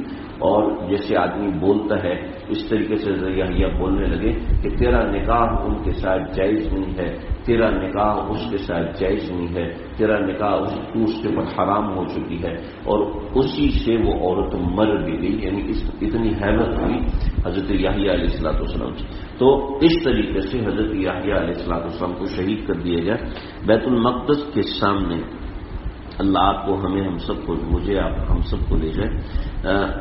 اور جیسے آدمی بولتا ہے اس طریقے سے یحییٰ بولنے لگے کہ تیرا نکاح ان کے ساتھ جائز نہیں ہے، تیرا نکاح اس کے ساتھ جائز نہیں ہے، تیرا نکاح اس کے اوپر حرام ہو چکی ہے، اور اسی سے وہ عورت مر بھی گئی۔ یعنی اتنی حیرت ہوئی حضرت یحییٰ علیہ السلام سے۔ تو اس طریقے سے حضرت یحییٰ علیہ السلام کو شہید کر دیا گیا۔ بیت المقدس کے سامنے اللہ آپ کو ہم سب کو مجھے آپ ہم سب کو لے جائے۔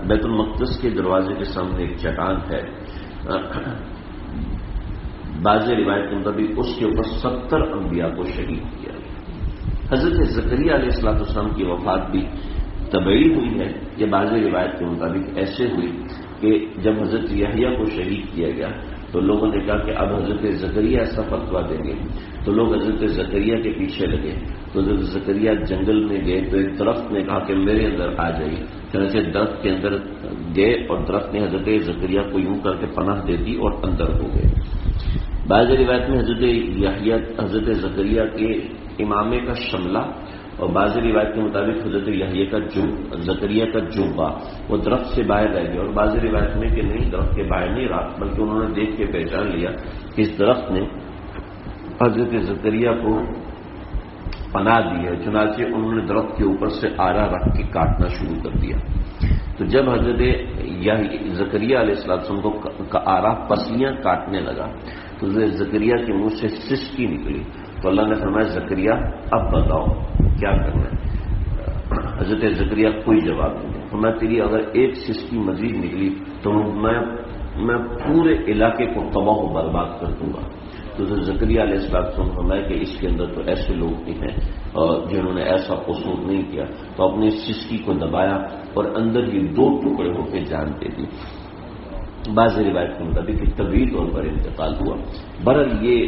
بیت المقدس کے دروازے کے سامنے ایک چٹان ہے، بعض روایت کے مطابق اس کے اوپر 70 انبیاء کو شہید کیا گیا۔ حضرت زکریا علیہ السلام کی وفات بھی طبعی ہوئی ہے، یہ بعض روایت کے مطابق ایسے ہوئی کہ جب حضرت یحییٰ کو شہید کیا گیا تو لوگوں نے کہا کہ اب حضرت زکریا ایسا فتویٰ دیں گے، تو لوگ حضرت زکریا کے پیچھے لگے۔ تو حضرت زکریا جنگل میں گئے تو ایک درخت نے کہا کہ میرے اندر آ جائیے، چنانچہ درخت کے اندر گئے اور درخت نے حضرت زکریا کو یوں کر کے پناہ دے دی اور اندر ہو گئے۔ بعض روایت میں حضرت زکریا کے امامے کا شملہ اور بعض روایت کے مطابق حضرت زکریا کا جوبہ وہ درخت سے باہر رہ گیا، اور بعض روایت میں کہ نہیں درخت کے باہر نہیں رہا، بلکہ انہوں نے دیکھ کے پہچان لیا کہ اس درخت نے حضرت زکریا کو پناہ دی ہے، چنانچہ انہوں نے درخت کے اوپر سے آرا رکھ کے کاٹنا شروع کر دیا۔ تو جب حضرت زکریا علیہ السلام کو آرا پسلیاں کاٹنے لگا تو حضرت زکریا کے منہ سے سسکی نکلی، تو اللہ نے فرمایا زکریا اب بتاؤ کیا کرنا ہے۔ حضرت زکریا کوئی جواب نہیں دیا، فرمایا تیری اگر ایک سسکی مزید نکلی تو میں پورے علاقے کو تباہ و برباد کر دوں گا۔ تو زکریا علیہ السلام فرمایا کہ اس کے اندر تو ایسے لوگ بھی ہیں جنہوں نے ایسا قصور نہیں کیا، تو اپنی سسکی کو دبایا اور اندر یہ 2 ٹکڑے ہو کے جان دے دی۔ بعض روایت کے مطابق طبی طور پر انتقال ہوا۔ برحال یہ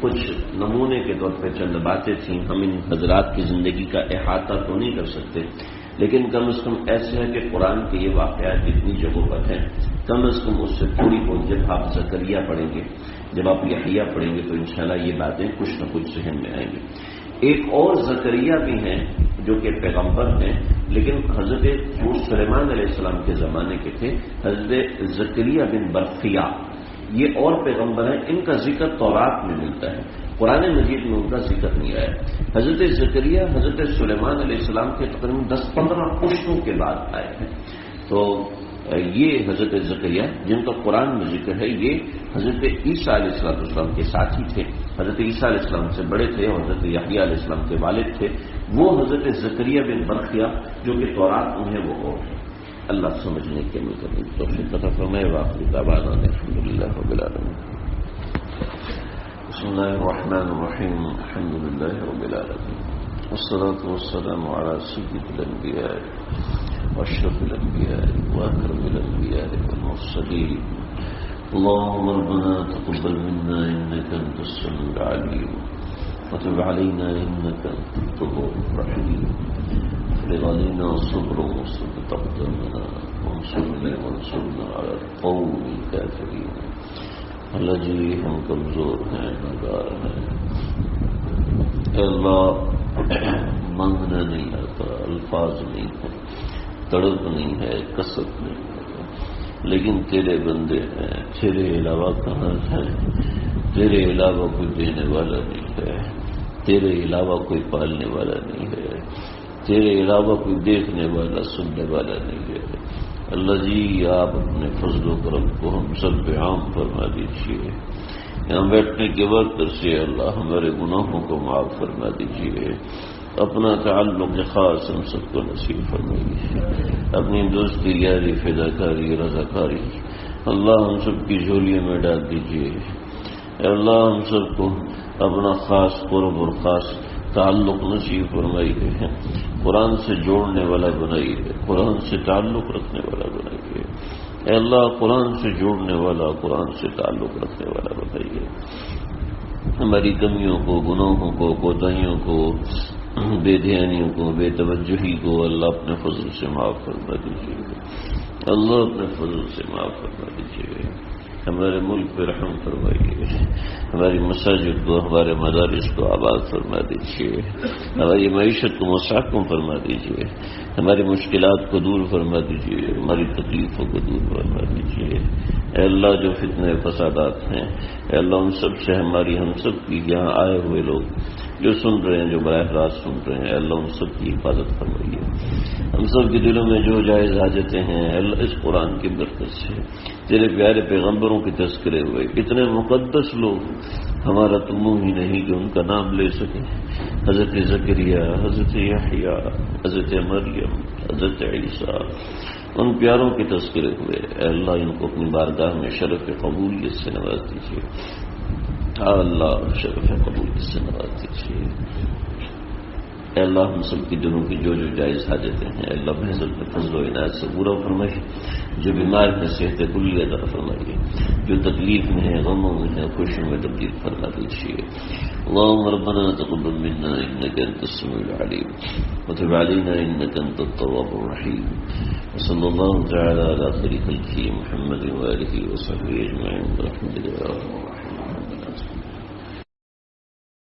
کچھ نمونے کے طور پہ چند باتیں تھیں، ہم ان حضرات کی زندگی کا احاطہ تو نہیں کر سکتے، لیکن کم از کم ایسے ہے کہ قرآن کے یہ واقعات جتنی جگہوں پر ہیں کم از کم اس سے تھوڑی بہت جب آپ زکریا پڑھیں گے، جب آپ یحییٰ پڑھیں گے تو انشاءاللہ یہ باتیں کچھ نہ کچھ ذہن میں آئیں گی۔ ایک اور زکریا بھی ہیں جو کہ پیغمبر ہیں، لیکن حضرت سلیمان علیہ السلام کے زمانے کے تھے، حضرت زکریا بن برقیہ، یہ اور پیغمبر ہیں، ان کا ذکر تورات میں ملتا ہے، قرآن مجید میں ان کا ذکر نہیں آیا۔ حضرت زکریا حضرت سلیمان علیہ السلام کے تقریباً 10-15 پشتوں کے بعد آئے ہیں۔ تو یہ حضرت زکریا جن کا قرآن میں ذکر ہے یہ حضرت عیسیٰ علیہ السلام کے ساتھی تھے، حضرت عیسیٰ علیہ السلام سے بڑے تھے اور حضرت یحییٰ علیہ السلام کے والد تھے۔ وہ حضرت زکریا بن برقیہ جو کہ تورات میں ہے وہ اور ہے۔ اللہ سمجھنے کے عمل کرنے کی توفیق عطا فرمائے۔ وآخر دعوانا الحمدللہ رب العالمین۔ بسم الله الرحمن الرحيم الحمد لله رب العالمين والصلاة والسلام على سيد الأنبياء وأشرف الأنبياء وأكرم الأنبياء والمرسلين اللهم ربنا تقبل منا إنك أنت السميع العليم وتب علينا إنك أنت التواب الرحيم افرغ علينا صبرا وثبت أقدامنا وانصرنا على القوم الكافرين اللہ جی ہم کمزور ہیں نادار ہیں. اے اللہ مانگنا نہیں آتا، الفاظ نہیں ہے، تڑپ نہیں ہے، کثرت نہیں ہے، لیکن تیرے بندے ہیں، تیرے علاوہ کہاں ہے؟ تیرے علاوہ کوئی دینے والا نہیں ہے، تیرے علاوہ کوئی پالنے والا نہیں ہے، تیرے علاوہ کوئی دیکھنے والا سننے والا نہیں ہے. اللہ جی آپ اپنے فضل و کرم کو ہم سب پہ عام فرما دیجیے. یہاں بیٹھنے کے وقت سے اللہ ہمارے گناہوں کو معاف فرما دیجیے. اپنا تعلق خاص ہم سب کو نصیب فرمائیے. اپنی دوستی یاری فداکاری رضاکاری اللہ ہم سب کی جھولیوں میں ڈال دیجیے. اللہ ہم سب کو اپنا خاص قرب اور خاص تعلق نصیب فرمائیے. قرآن سے جوڑنے والا بنائیے، قرآن سے تعلق رکھنے والا بنائیے. اے اللہ قرآن سے جوڑنے والا، قرآن سے تعلق رکھنے والا بنائیے. ہماری کمیوں کو، گناہوں کو، کوتاہیوں کو، بے دھیانیوں کو، بے توجہی کو اللہ اپنے فضل سے معاف فرما دیجیے. اللہ اپنے فضل سے معاف فرما دیجیے. ہمارے ملک پہ رحم فرمائیے. ہماری مساجد کو، ہمارے مدارس کو آباد فرما دیجیے. ہماری معیشت کو مستحکم فرما دیجیے. ہماری مشکلات کو دور فرما دیجیے. ہماری تکلیفوں کو دور فرما دیجیے. اے اللہ جو فتنے فسادات ہیں، اے اللہ ان سب سے ہم سب کی یہاں آئے ہوئے لوگ جو سن رہے ہیں، جو براہ راست سن رہے ہیں، اے اللہ ان سب کی حفاظت فرمائیے. ہم سب کے دلوں میں جو جائز حاجتیں ہیں، اے اللہ اس قرآن کی برکت سے تیرے پیارے پیغمبروں کے تذکرے ہوئے اتنے مقدس لوگ ہمارا تو منہ ہی نہیں کہ ان کا نام لے سکیں. حضرت زکریا، حضرت یحییٰ، حضرت مریم، حضرت عیسیٰ، ان پیاروں کے تذکرے ہوئے. اے اللہ ان کو اپنی بارگاہ میں شرف قبولیت سے نواز دیجیے. اللہ شرف قبولیت سے نواز دیجیے. اے اللہ ہم سب کی دلوں کی جو جائز حاجتیں ہیں، اے اللہ محض اپنے فضل و عنایت سے پورا فرمائیے. جو بیمار ہیں صحت کلی عطا فرمائیے. جو تکلیف میں ہے، غموں میں ہے، خوشیوں میں تبدیل فرما دیجیے. اللهم ربنا تقبل منا انك انت السميع العليم وتب علينا انك انت التواب الرحيم. وصلى الله تعالى على خير خلقه محمد واله وصحبه اجمعين برحمتك يا ارحم الراحمين.